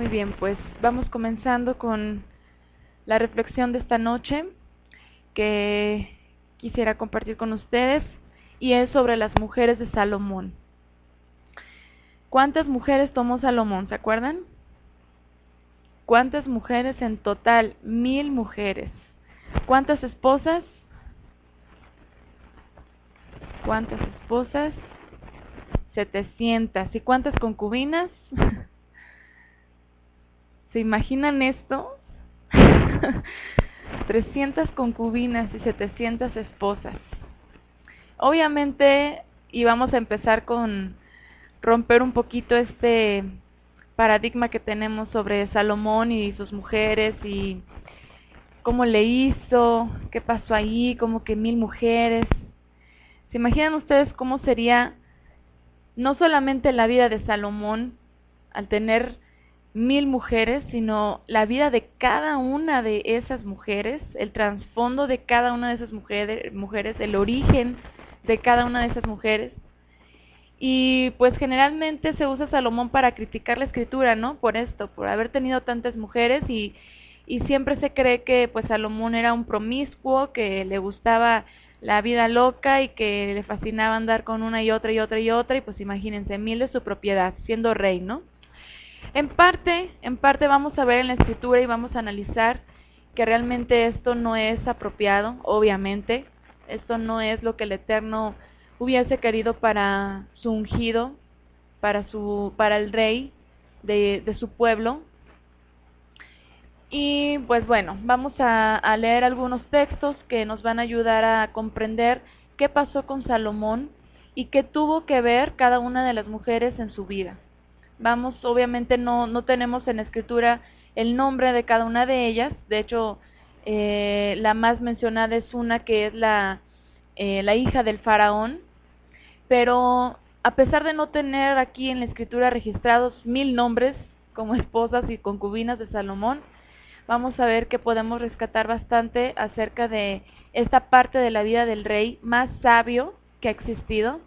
Muy bien, pues vamos comenzando con la reflexión de esta noche que quisiera compartir con ustedes y es sobre las mujeres de Salomón. ¿Cuántas mujeres tomó Salomón? ¿Se acuerdan? ¿Cuántas mujeres en total? 1000 mujeres. ¿Cuántas esposas? ¿Cuántas esposas? 700. ¿Y cuántas concubinas? ¿Se imaginan esto? 300 concubinas y 700 esposas. Obviamente, y vamos a empezar con romper un poquito este paradigma que tenemos sobre Salomón y sus mujeres y cómo le hizo, qué pasó ahí, como que 1000 mujeres. ¿Se imaginan ustedes cómo sería no solamente la vida de Salomón al tener 1000 mujeres, sino la vida de cada una de esas mujeres, el trasfondo de cada una de esas mujeres, el origen de cada una de esas mujeres? Y pues generalmente se usa Salomón para criticar la escritura, ¿no? Por esto, por haber tenido tantas mujeres y siempre se cree que pues Salomón era un promiscuo, que le gustaba la vida loca y que le fascinaba andar con una y otra y otra y otra, y pues imagínense, 1000 de su propiedad, siendo rey, ¿no? En parte vamos a ver en la escritura y vamos a analizar que realmente esto no es apropiado, obviamente. Esto no es lo que el Eterno hubiese querido para su ungido, para el rey de su pueblo. Y pues bueno, vamos a leer algunos textos que nos van a ayudar a comprender qué pasó con Salomón y qué tuvo que ver cada una de las mujeres en su vida. Vamos, obviamente no tenemos en la escritura el nombre de cada una de ellas. De hecho, la más mencionada es una que es la hija del faraón, pero a pesar de no tener aquí en la escritura registrados 1000 nombres como esposas y concubinas de Salomón, vamos a ver que podemos rescatar bastante acerca de esta parte de la vida del rey más sabio que ha existido,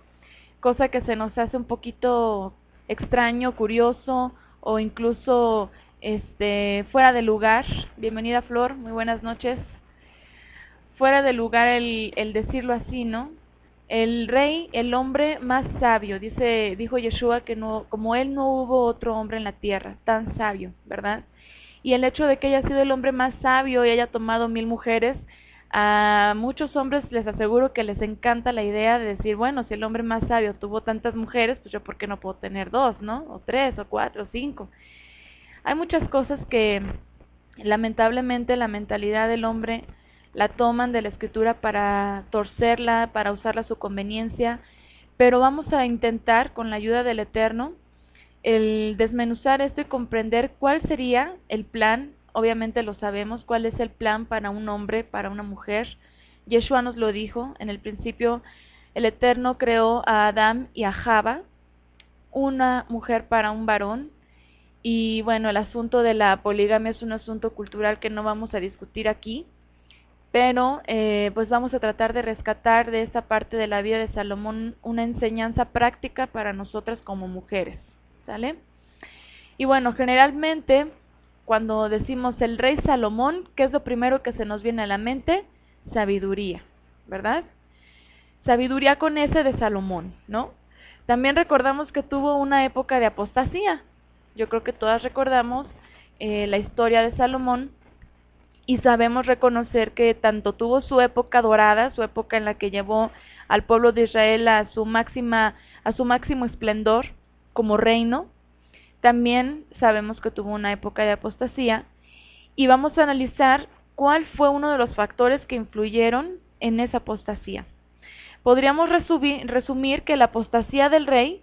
cosa que se nos hace un poquito extraño, curioso o incluso fuera de lugar. Bienvenida, Flor, muy buenas noches. Fuera de lugar el decirlo así, ¿no? El rey, el hombre más sabio, dijo Yeshua que no, como él no hubo otro hombre en la tierra tan sabio, ¿verdad? Y el hecho de que haya sido el hombre más sabio y haya tomado 1000 mujeres, a muchos hombres les aseguro que les encanta la idea de decir, bueno, si el hombre más sabio tuvo tantas mujeres, pues yo por qué no puedo tener 2, ¿no? O 3, o 4, o 5. Hay muchas cosas que lamentablemente la mentalidad del hombre la toman de la escritura para torcerla, para usarla a su conveniencia, pero vamos a intentar, con la ayuda del Eterno, el desmenuzar esto y comprender cuál sería el plan. Obviamente lo sabemos, cuál es el plan para un hombre, para una mujer. Yeshua nos lo dijo, en el principio el Eterno creó a Adán y a Java, una mujer para un varón. Y bueno, el asunto de la poligamia es un asunto cultural que no vamos a discutir aquí, pero pues vamos a tratar de rescatar de esta parte de la vida de Salomón una enseñanza práctica para nosotras como mujeres, ¿sale? Y bueno, generalmente cuando decimos el rey Salomón, ¿qué es lo primero que se nos viene a la mente? Sabiduría, ¿verdad? Sabiduría con ese de Salomón, ¿no? También recordamos que tuvo una época de apostasía. Yo creo que todas recordamos la historia de Salomón y sabemos reconocer que tanto tuvo su época dorada, su época en la que llevó al pueblo de Israel a su máximo esplendor como reino. También sabemos que tuvo una época de apostasía y vamos a analizar cuál fue uno de los factores que influyeron en esa apostasía. Podríamos resumir que la apostasía del rey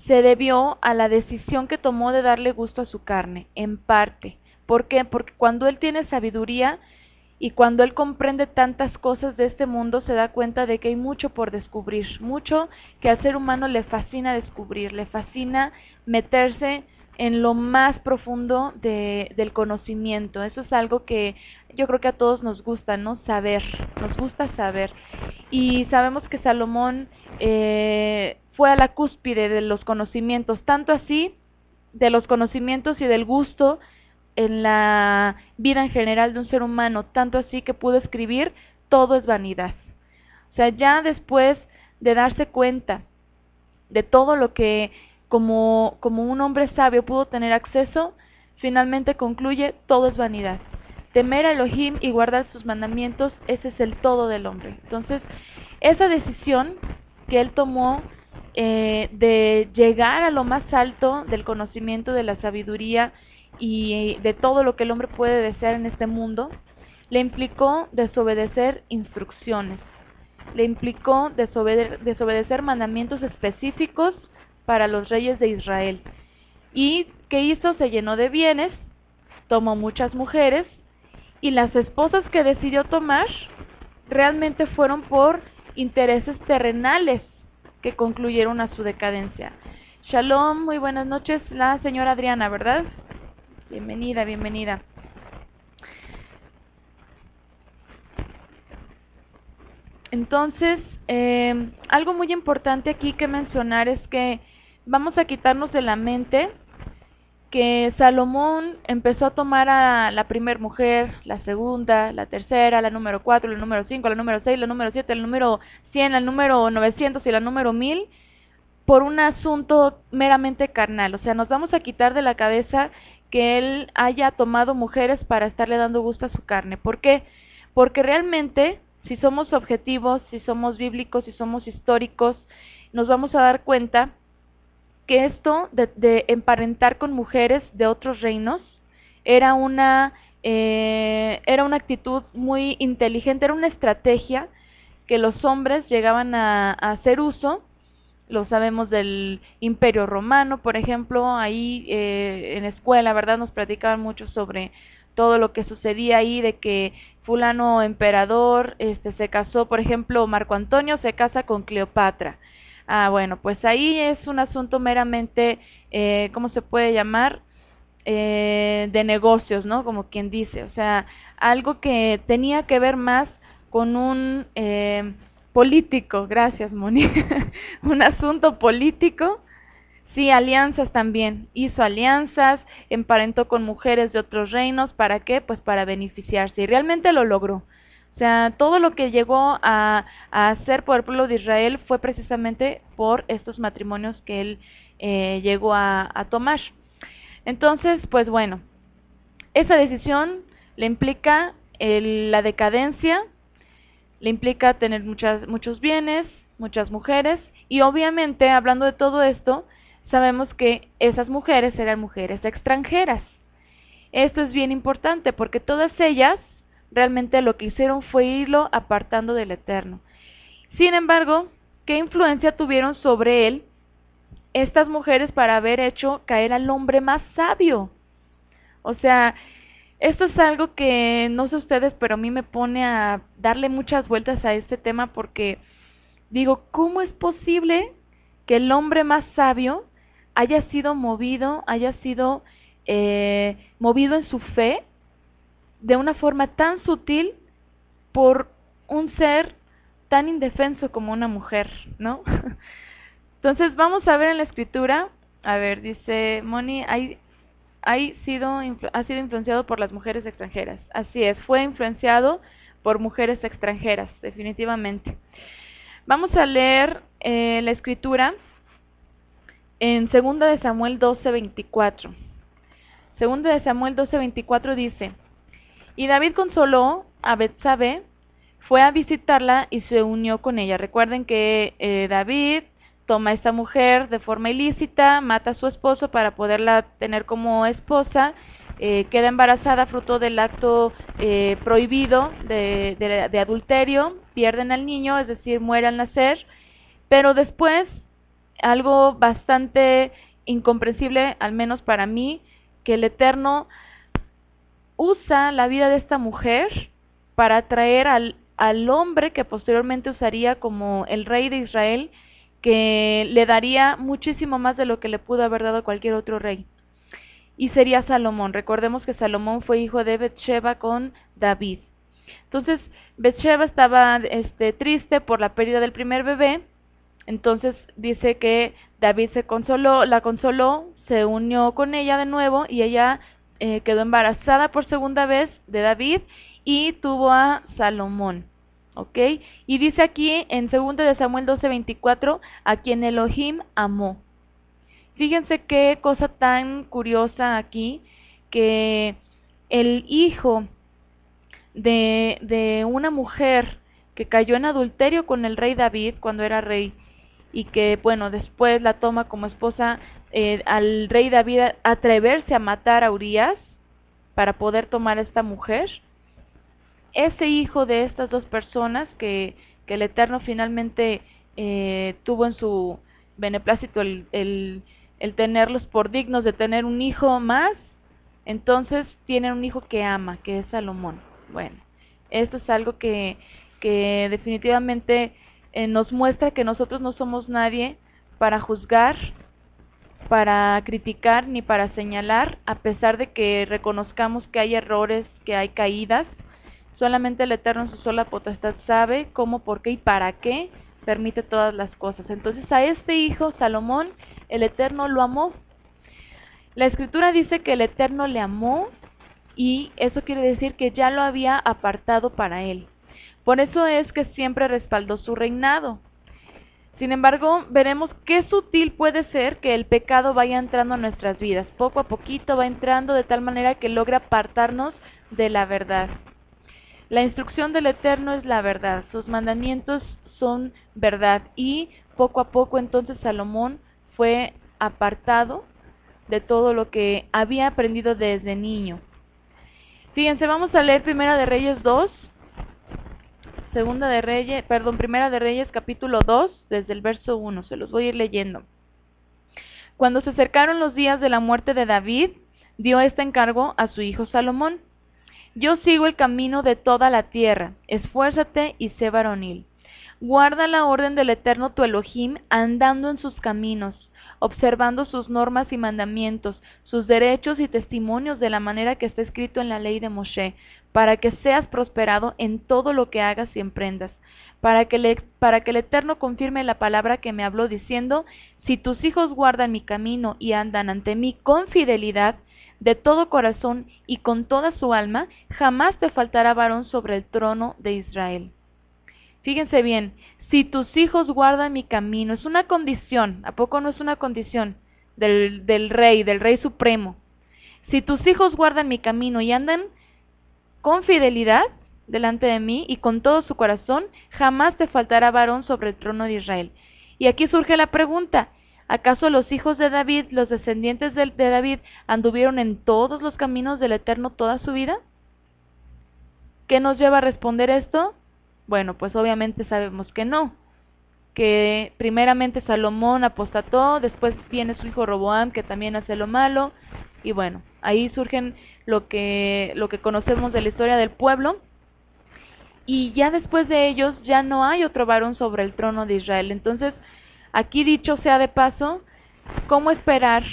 se debió a la decisión que tomó de darle gusto a su carne, en parte. ¿Por qué? Porque cuando él tiene sabiduría y cuando él comprende tantas cosas de este mundo, se da cuenta de que hay mucho por descubrir, mucho que al ser humano le fascina descubrir, le fascina meterse en lo más profundo del conocimiento. Eso es algo que yo creo que a todos nos gusta, ¿no? Saber, nos gusta saber. Y sabemos que Salomón fue a la cúspide de los conocimientos, tanto así de los conocimientos y del gusto en la vida en general de un ser humano, tanto así que pudo escribir, todo es vanidad. O sea, ya después de darse cuenta de todo lo que como un hombre sabio pudo tener acceso, finalmente concluye, todo es vanidad. Temer a Elohim y guardar sus mandamientos, ese es el todo del hombre. Entonces, esa decisión que él tomó de llegar a lo más alto del conocimiento, de la sabiduría y de todo lo que el hombre puede desear en este mundo, le implicó desobedecer instrucciones, le implicó desobedecer mandamientos específicos para los reyes de Israel. ¿Y qué hizo? Se llenó de bienes, tomó muchas mujeres, y las esposas que decidió tomar realmente fueron por intereses terrenales que concluyeron a su decadencia. Shalom, muy buenas noches, la señora Adriana, ¿verdad? Bienvenida, bienvenida. Entonces, algo muy importante aquí que mencionar es que vamos a quitarnos de la mente que Salomón empezó a tomar a la primera mujer, la segunda, la tercera, la número 4, la número 5, la número 6, la número 7, el número 100, el número 900 y la número 1000 por un asunto meramente carnal. O sea, nos vamos a quitar de la cabeza que él haya tomado mujeres para estarle dando gusto a su carne. ¿Por qué? Porque realmente, si somos objetivos, si somos bíblicos, si somos históricos, nos vamos a dar cuenta que esto de emparentar con mujeres de otros reinos era una actitud muy inteligente, era una estrategia que los hombres llegaban a hacer uso. Lo sabemos del Imperio Romano, por ejemplo, ahí en la escuela, ¿verdad? Nos platicaban mucho sobre todo lo que sucedía ahí, de que fulano emperador se casó, por ejemplo, Marco Antonio se casa con Cleopatra. Ah, bueno, pues ahí es un asunto meramente, ¿cómo se puede llamar? De negocios, ¿no? Como quien dice, o sea, algo que tenía que ver más con un político, gracias Moni, un asunto político. Sí, alianzas también, hizo alianzas, emparentó con mujeres de otros reinos, ¿para qué? Pues para beneficiarse, y realmente lo logró. O sea, todo lo que llegó a hacer por el pueblo de Israel fue precisamente por estos matrimonios que él llegó a tomar. Entonces, pues bueno, esa decisión le implica la decadencia, le implica tener muchos bienes, muchas mujeres, y obviamente, hablando de todo esto, sabemos que esas mujeres eran mujeres extranjeras. Esto es bien importante porque todas ellas realmente lo que hicieron fue irlo apartando del Eterno. Sin embargo, ¿qué influencia tuvieron sobre él estas mujeres para haber hecho caer al hombre más sabio? O sea, esto es algo que no sé ustedes, pero a mí me pone a darle muchas vueltas a este tema porque digo, ¿cómo es posible que el hombre más sabio haya sido movido, movido en su fe de una forma tan sutil por un ser tan indefenso como una mujer, ¿no? Entonces vamos a ver en la escritura, a ver, dice Moni, ha sido influenciado por las mujeres extranjeras. Así es, fue influenciado por mujeres extranjeras, definitivamente. Vamos a leer la escritura en 2 de Samuel 12:24. 2 de Samuel 12:24 dice: Y David consoló a Betsabé, fue a visitarla y se unió con ella. Recuerden que David toma a esta mujer de forma ilícita, mata a su esposo para poderla tener como esposa, queda embarazada fruto del acto prohibido de adulterio, pierden al niño, es decir, muere al nacer, pero después, algo bastante incomprensible, al menos para mí, que el Eterno usa la vida de esta mujer para atraer al hombre que posteriormente usaría como el rey de Israel, que le daría muchísimo más de lo que le pudo haber dado cualquier otro rey. Y sería Salomón. Recordemos que Salomón fue hijo de Betseba con David. Entonces, Betseba estaba triste por la pérdida del primer bebé. Entonces dice que David la consoló, se unió con ella de nuevo y ella quedó embarazada por segunda vez de David y tuvo a Salomón. ¿Ok? Y dice aquí en 2 de Samuel 12:24, a quien Elohim amó. Fíjense qué cosa tan curiosa aquí, que el hijo de una mujer que cayó en adulterio con el rey David cuando era rey, y que, bueno, después la toma como esposa, al rey David atreverse a matar a Urías para poder tomar a esta mujer. Ese hijo de estas dos personas que el Eterno finalmente tuvo en su beneplácito el tenerlos por dignos de tener un hijo más, entonces tienen un hijo que ama, que es Salomón. Bueno, esto es algo que definitivamente nos muestra que nosotros no somos nadie para juzgar, para criticar ni para señalar, a pesar de que reconozcamos que hay errores, que hay caídas. Solamente el Eterno en su sola potestad sabe cómo, por qué y para qué permite todas las cosas. Entonces a este hijo, Salomón, el Eterno lo amó. La Escritura dice que el Eterno le amó, y eso quiere decir que ya lo había apartado para él. Por eso es que siempre respaldó su reinado. Sin embargo, veremos qué sutil puede ser que el pecado vaya entrando a nuestras vidas. Poco a poquito va entrando de tal manera que logra apartarnos de la verdad. La instrucción del Eterno es la verdad, sus mandamientos son verdad, y poco a poco entonces Salomón fue apartado de todo lo que había aprendido desde niño. Fíjense, vamos a leer Primera de Reyes 2, Primera de Reyes capítulo 2, desde el verso 1, se los voy a ir leyendo. Cuando se acercaron los días de la muerte de David, dio este encargo a su hijo Salomón: yo sigo el camino de toda la tierra, esfuérzate y sé varonil. Guarda la orden del Eterno tu Elohim, andando en sus caminos, observando sus normas y mandamientos, sus derechos y testimonios de la manera que está escrito en la ley de Moshe, para que seas prosperado en todo lo que hagas y emprendas, para que el Eterno confirme la palabra que me habló diciendo: si tus hijos guardan mi camino y andan ante mí con fidelidad, de todo corazón y con toda su alma, jamás te faltará varón sobre el trono de Israel. Fíjense bien, si tus hijos guardan mi camino, es una condición, ¿a poco no es una condición del rey supremo? Si tus hijos guardan mi camino y andan con fidelidad delante de mí y con todo su corazón, jamás te faltará varón sobre el trono de Israel. Y aquí surge la pregunta: ¿acaso los hijos de David, los descendientes de David, anduvieron en todos los caminos del Eterno toda su vida? ¿Qué nos lleva a responder esto? Bueno, pues obviamente sabemos que no, que primeramente Salomón apostató, después viene su hijo Roboam, que también hace lo malo, y bueno, ahí surgen lo que conocemos de la historia del pueblo, y ya después de ellos ya no hay otro varón sobre el trono de Israel. Entonces, aquí dicho sea de paso, ¿cómo esperar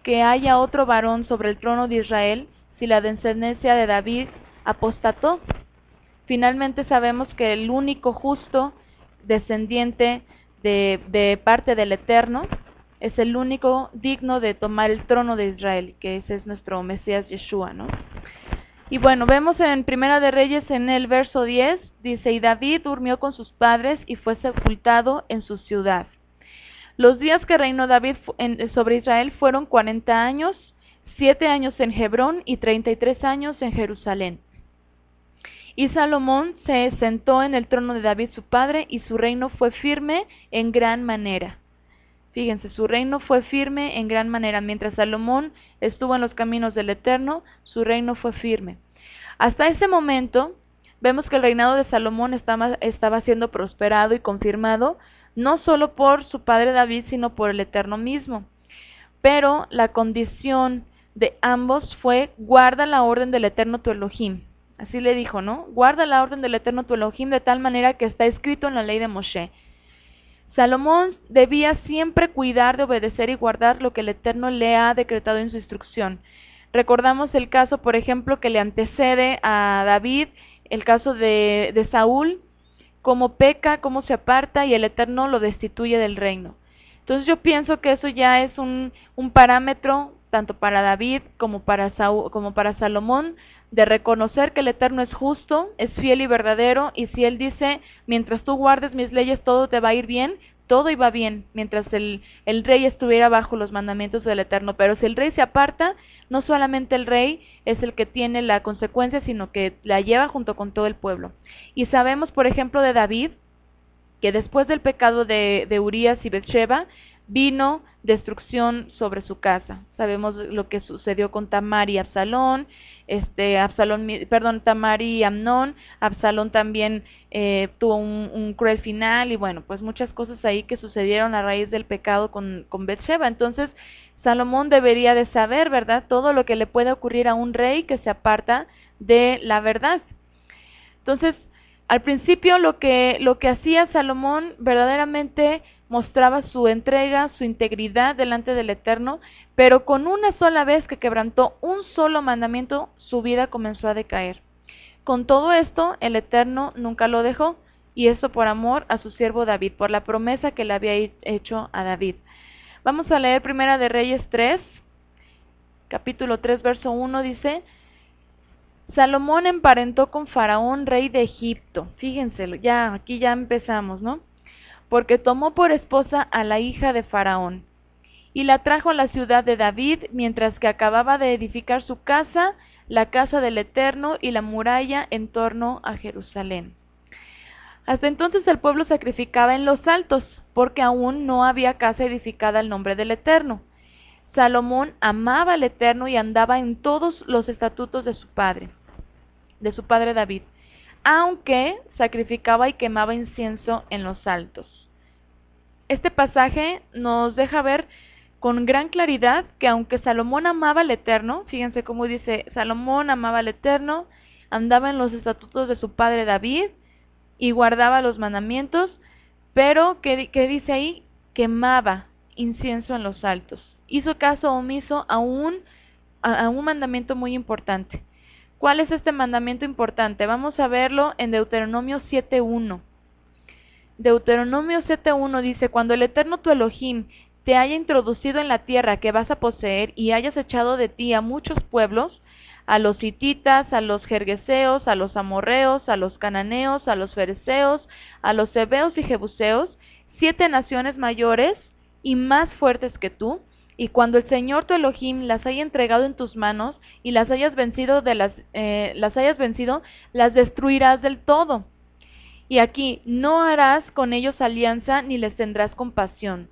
que haya otro varón sobre el trono de Israel si la descendencia de David apostató? Finalmente sabemos que el único justo descendiente de parte del Eterno es el único digno de tomar el trono de Israel, que ese es nuestro Mesías Yeshua, ¿no? Y bueno, vemos en Primera de Reyes en el verso 10, dice: y David durmió con sus padres y fue sepultado en su ciudad. Los días que reinó David sobre Israel fueron 40 años, 7 años en Hebrón y 33 años en Jerusalén. Y Salomón se sentó en el trono de David su padre, y su reino fue firme en gran manera. Fíjense, su reino fue firme en gran manera. Mientras Salomón estuvo en los caminos del Eterno, su reino fue firme. Hasta ese momento, vemos que el reinado de Salomón estaba siendo prosperado y confirmado, no solo por su padre David, sino por el Eterno mismo. Pero la condición de ambos fue: guarda la orden del Eterno tu Elohim. Así le dijo, ¿no? Guarda la orden del Eterno tu Elohim de tal manera que está escrito en la ley de Moshe. Salomón debía siempre cuidar de obedecer y guardar lo que el Eterno le ha decretado en su instrucción. Recordamos el caso, por ejemplo, que le antecede a David, el caso de Saúl, cómo peca, cómo se aparta y el Eterno lo destituye del reino. Entonces yo pienso que eso ya es un parámetro tanto para David como para Salomón, de reconocer que el Eterno es justo, es fiel y verdadero, y si Él dice, mientras tú guardes mis leyes todo te va a ir bien, todo iba bien, mientras el rey estuviera bajo los mandamientos del Eterno. Pero si el rey se aparta, no solamente el rey es el que tiene la consecuencia, sino que la lleva junto con todo el pueblo. Y sabemos, por ejemplo, de David, que después del pecado de Urías y Betseba, vino destrucción sobre su casa. Sabemos lo que sucedió con Tamar y Absalón, Tamar y Amnón. Absalón también tuvo un cruel final, y bueno, pues muchas cosas ahí que sucedieron a raíz del pecado con Betseba. Entonces, Salomón debería de saber, ¿verdad?, todo lo que le puede ocurrir a un rey que se aparta de la verdad. Entonces, al principio lo que hacía Salomón verdaderamente mostraba su entrega, su integridad delante del Eterno, pero con una sola vez que quebrantó un solo mandamiento, su vida comenzó a decaer. Con todo esto, el Eterno nunca lo dejó, y eso por amor a su siervo David, por la promesa que le había hecho a David. Vamos a leer Primera de Reyes 3, capítulo 3, verso 1, dice: Salomón emparentó con Faraón, rey de Egipto. Fíjense, aquí ya empezamos, ¿no? Porque tomó por esposa a la hija de Faraón, y la trajo a la ciudad de David, mientras que acababa de edificar su casa, la casa del Eterno y la muralla en torno a Jerusalén. Hasta entonces el pueblo sacrificaba en los altos, porque aún no había casa edificada al nombre del Eterno. Salomón amaba al Eterno y andaba en todos los estatutos de su padre David, aunque sacrificaba y quemaba incienso en los altos. Este pasaje nos deja ver con gran claridad que aunque Salomón amaba al Eterno, fíjense cómo dice: Salomón amaba al Eterno, andaba en los estatutos de su padre David y guardaba los mandamientos, pero ¿qué dice ahí? Quemaba incienso en los altos. Hizo caso omiso a un mandamiento muy importante. ¿Cuál es este mandamiento importante? Vamos a verlo en Deuteronomio 7.1. Deuteronomio 7.1 dice: Cuando el Eterno tu Elohim te haya introducido en la tierra que vas a poseer, y hayas echado de ti a muchos pueblos, a los hititas, a los gergeseos, a los amorreos, a los cananeos, a los fereceos, a los heveos y jebuseos, 7 naciones mayores y más fuertes que tú, y cuando el Señor tu Elohim las haya entregado en tus manos y las hayas vencido, las destruirás del todo. Y aquí, no harás con ellos alianza ni les tendrás compasión.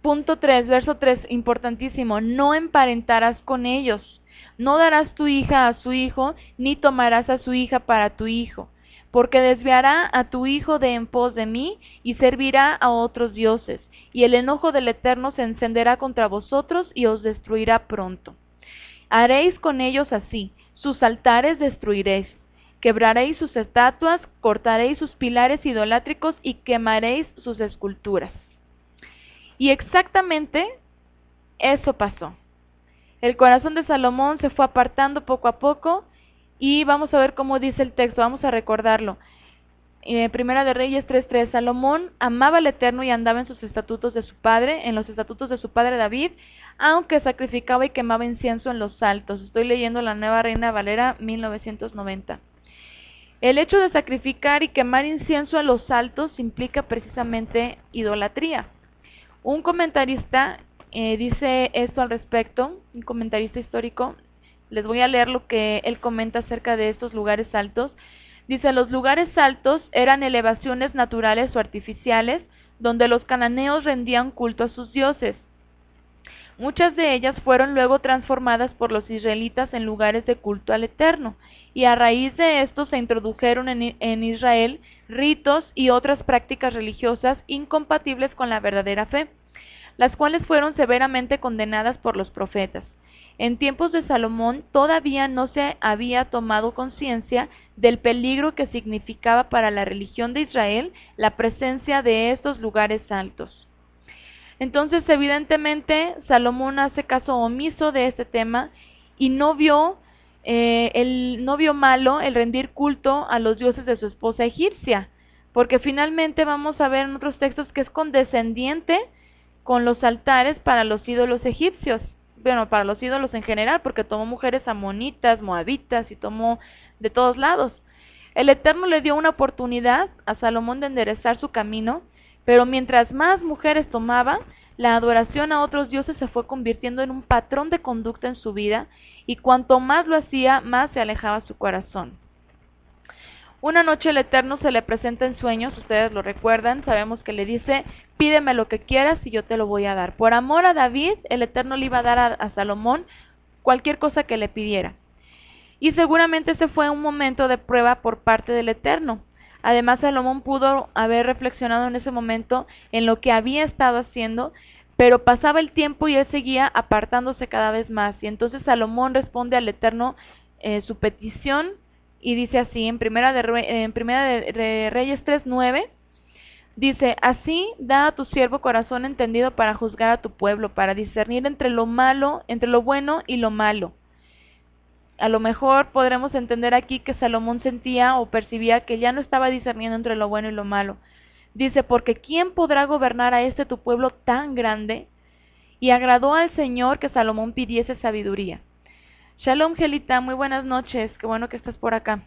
Punto 3, verso 3, importantísimo: no emparentarás con ellos. No darás tu hija a su hijo, ni tomarás a su hija para tu hijo, porque desviará a tu hijo de en pos de mí, y servirá a otros dioses, y el enojo del Eterno se encenderá contra vosotros, y os destruirá pronto. Haréis con ellos así: sus altares destruiréis, quebraréis sus estatuas, cortaréis sus pilares idolátricos, y quemaréis sus esculturas. Y exactamente eso pasó. El corazón de Salomón se fue apartando poco a poco, y vamos a ver cómo dice el texto, vamos a recordarlo. Primera de Reyes 3.3: Salomón amaba al Eterno y andaba en sus estatutos de su padre, en los estatutos de su padre David, aunque sacrificaba y quemaba incienso en los altos. Estoy leyendo la Nueva Reina Valera 1990. El hecho de sacrificar y quemar incienso en los altos implica precisamente idolatría. Un comentarista dice esto al respecto, un comentarista histórico. Les voy a leer lo que él comenta acerca de estos lugares altos. Dice: los lugares altos eran elevaciones naturales o artificiales donde los cananeos rendían culto a sus dioses. Muchas de ellas fueron luego transformadas por los israelitas en lugares de culto al Eterno, y a raíz de esto se introdujeron en Israel ritos y otras prácticas religiosas incompatibles con la verdadera fe, las cuales fueron severamente condenadas por los profetas. En tiempos de Salomón todavía no se había tomado conciencia del peligro que significaba para la religión de Israel la presencia de estos lugares altos. Entonces, evidentemente, Salomón hace caso omiso de este tema y no vio malo el rendir culto a los dioses de su esposa egipcia, porque finalmente vamos a ver en otros textos que es condescendiente con los altares para los ídolos egipcios, bueno, para los ídolos en general, porque tomó mujeres amonitas, moabitas y tomó de todos lados. El Eterno le dio una oportunidad a Salomón de enderezar su camino, pero mientras más mujeres tomaba, la adoración a otros dioses se fue convirtiendo en un patrón de conducta en su vida, y cuanto más lo hacía, más se alejaba su corazón. Una noche el Eterno se le presenta en sueños, ustedes lo recuerdan, sabemos que le dice, pídeme lo que quieras y yo te lo voy a dar. Por amor a David, el Eterno le iba a dar a Salomón cualquier cosa que le pidiera. Y seguramente ese fue un momento de prueba por parte del Eterno. Además, Salomón pudo haber reflexionado en ese momento en lo que había estado haciendo, pero pasaba el tiempo y él seguía apartándose cada vez más. Y entonces Salomón responde al Eterno su petición, y dice así, en Primera de Reyes 3:9, dice, así da a tu siervo corazón entendido para juzgar a tu pueblo, para discernir entre lo malo, entre lo bueno y lo malo. A lo mejor podremos entender aquí que Salomón sentía o percibía que ya no estaba discerniendo entre lo bueno y lo malo. Dice, porque ¿quién podrá gobernar a este tu pueblo tan grande? Y agradó al Señor que Salomón pidiese sabiduría. Shalom, Gelita, muy buenas noches, qué bueno que estás por acá.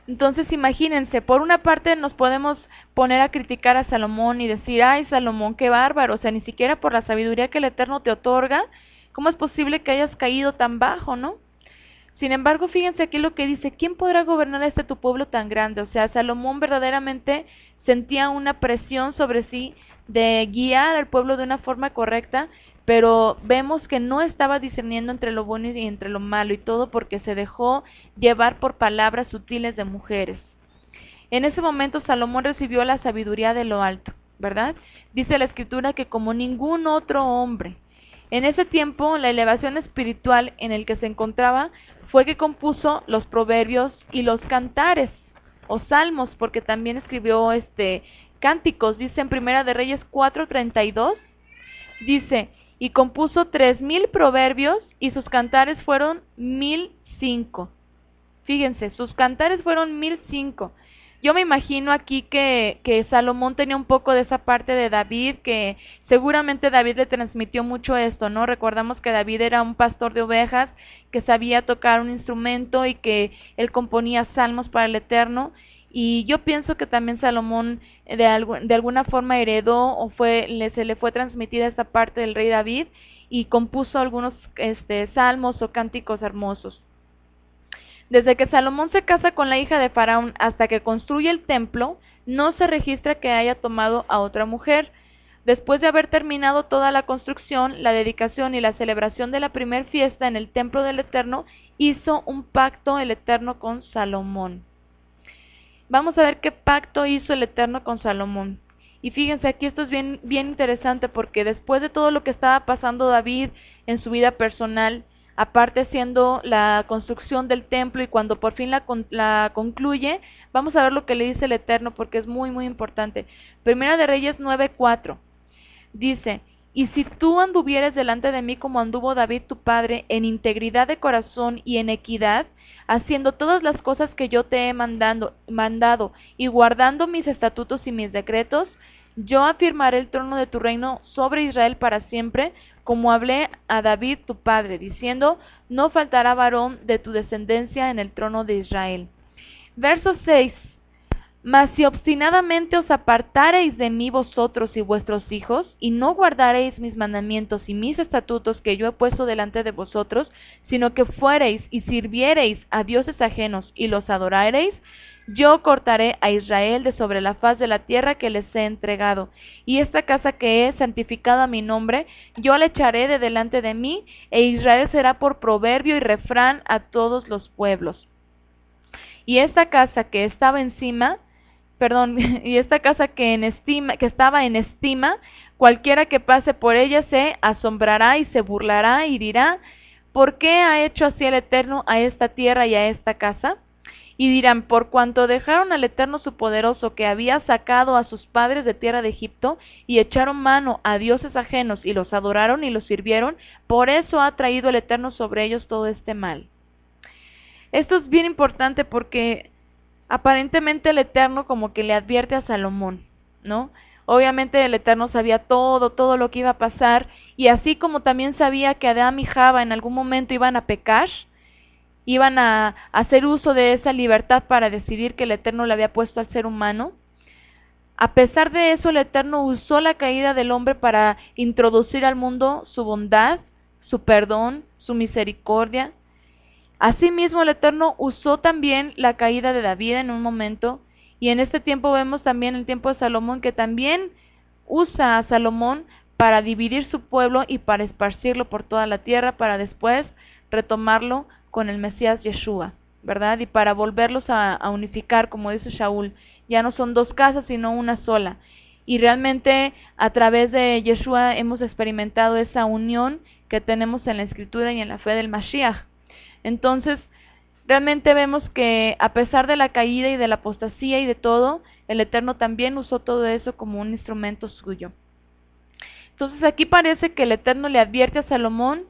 Entonces imagínense, por una parte nos podemos poner a criticar a Salomón y decir, ay Salomón, qué bárbaro, o sea, ni siquiera por la sabiduría que el Eterno te otorga, ¿cómo es posible que hayas caído tan bajo, no? Sin embargo, fíjense aquí lo que dice, ¿quién podrá gobernar a tu pueblo tan grande? O sea, Salomón verdaderamente sentía una presión sobre sí de guiar al pueblo de una forma correcta, pero vemos que no estaba discerniendo entre lo bueno y entre lo malo, y todo porque se dejó llevar por palabras sutiles de mujeres. En ese momento Salomón recibió la sabiduría de lo alto, ¿verdad? Dice la Escritura que como ningún otro hombre. En ese tiempo, la elevación espiritual en el que se encontraba fue que compuso los proverbios y los cantares, o salmos, porque también escribió cánticos. Dice en Primera de Reyes 4:32, dice, y compuso 3,000 proverbios, y sus cantares fueron 1,005. Fíjense, sus cantares fueron 1,005. Yo me imagino aquí que Salomón tenía un poco de esa parte de David, que seguramente David le transmitió mucho esto, ¿no? Recordamos que David era un pastor de ovejas, que sabía tocar un instrumento y que él componía salmos para el Eterno. Y yo pienso que también Salomón de alguna forma heredó o se le fue transmitida esta parte del rey David, y compuso algunos salmos o cánticos hermosos. Desde que Salomón se casa con la hija de Faraón hasta que construye el templo, no se registra que haya tomado a otra mujer. Después de haber terminado toda la construcción, la dedicación y la celebración de la primer fiesta en el templo del Eterno, hizo un pacto el Eterno con Salomón. Vamos a ver qué pacto hizo el Eterno con Salomón. Y fíjense, aquí esto es bien interesante, porque después de todo lo que estaba pasando David en su vida personal, aparte haciendo la construcción del templo, y cuando por fin la concluye, vamos a ver lo que le dice el Eterno, porque es muy importante. Primera de Reyes 9:4 dice, y si tú anduvieres delante de mí como anduvo David tu padre, en integridad de corazón y en equidad, haciendo todas las cosas que yo te he mandado y guardando mis estatutos y mis decretos, yo afirmaré el trono de tu reino sobre Israel para siempre, como hablé a David tu padre, diciendo, no faltará varón de tu descendencia en el trono de Israel. Verso 6. Mas si obstinadamente os apartareis de mí vosotros y vuestros hijos, y no guardareis mis mandamientos y mis estatutos que yo he puesto delante de vosotros, sino que fuereis y sirviereis a dioses ajenos y los adorareis, yo cortaré a Israel de sobre la faz de la tierra que les he entregado, y esta casa que he santificado a mi nombre, yo la echaré de delante de mí, e Israel será por proverbio y refrán a todos los pueblos. Y esta casa que estaba y esta casa que estaba en estima, cualquiera que pase por ella se asombrará y se burlará y dirá, ¿por qué ha hecho así el Eterno a esta tierra y a esta casa? Y dirán, por cuanto dejaron al Eterno su poderoso, que había sacado a sus padres de tierra de Egipto, y echaron mano a dioses ajenos, y los adoraron y los sirvieron, por eso ha traído el Eterno sobre ellos todo este mal. Esto es bien importante, porque Aparentemente el Eterno como que le advierte a Salomón, ¿no? Obviamente el Eterno sabía todo lo que iba a pasar, y así como también sabía que Adán y Java en algún momento iban a pecar, iban a hacer uso de esa libertad para decidir que el Eterno le había puesto al ser humano. A pesar de eso, el Eterno usó la caída del hombre para introducir al mundo su bondad, su perdón, su misericordia. Asimismo, el Eterno usó también la caída de David en un momento, y en este tiempo vemos también el tiempo de Salomón, que también usa a Salomón para dividir su pueblo y para esparcirlo por toda la tierra, para después retomarlo con el Mesías Yeshua, ¿verdad? Y para volverlos a unificar, como dice Shaul, ya no son dos casas, sino una sola. Y realmente a través de Yeshua hemos experimentado esa unión que tenemos en la Escritura y en la fe del Mashiach. Entonces, realmente vemos que a pesar de la caída y de la apostasía y de todo, el Eterno también usó todo eso como un instrumento suyo. Entonces aquí parece que el Eterno le advierte a Salomón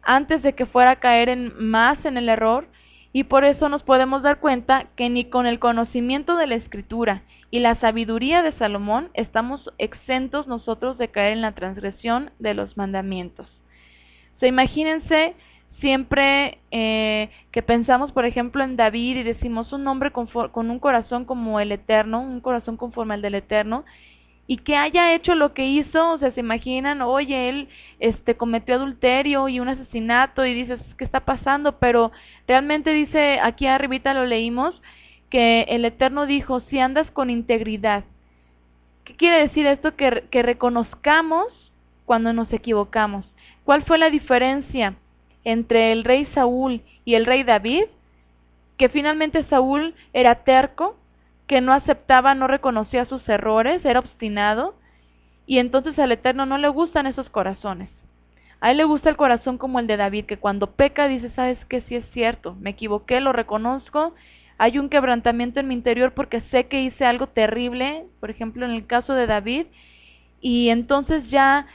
antes de que fuera a caer más en el error, y por eso nos podemos dar cuenta que ni con el conocimiento de la Escritura y la sabiduría de Salomón estamos exentos nosotros de caer en la transgresión de los mandamientos. O sea, imagínense siempre que pensamos, por ejemplo, en David y decimos un hombre con un corazón como el Eterno, un corazón conforme al del Eterno, y que haya hecho lo que hizo. O sea, se imaginan, oye, él cometió adulterio y un asesinato, y dices, ¿qué está pasando? Pero realmente dice, aquí arribita lo leímos, que el Eterno dijo, si andas con integridad. ¿Qué quiere decir esto? Que reconozcamos cuando nos equivocamos. ¿Cuál fue la diferencia entre el rey Saúl y el rey David? Que finalmente Saúl era terco, que no aceptaba, no reconocía sus errores, era obstinado, y entonces al Eterno no le gustan esos corazones. A él le gusta el corazón como el de David, que cuando peca dice, ¿sabes qué? Sí es cierto, me equivoqué, lo reconozco, hay un quebrantamiento en mi interior porque sé que hice algo terrible, por ejemplo en el caso de David, y entonces ya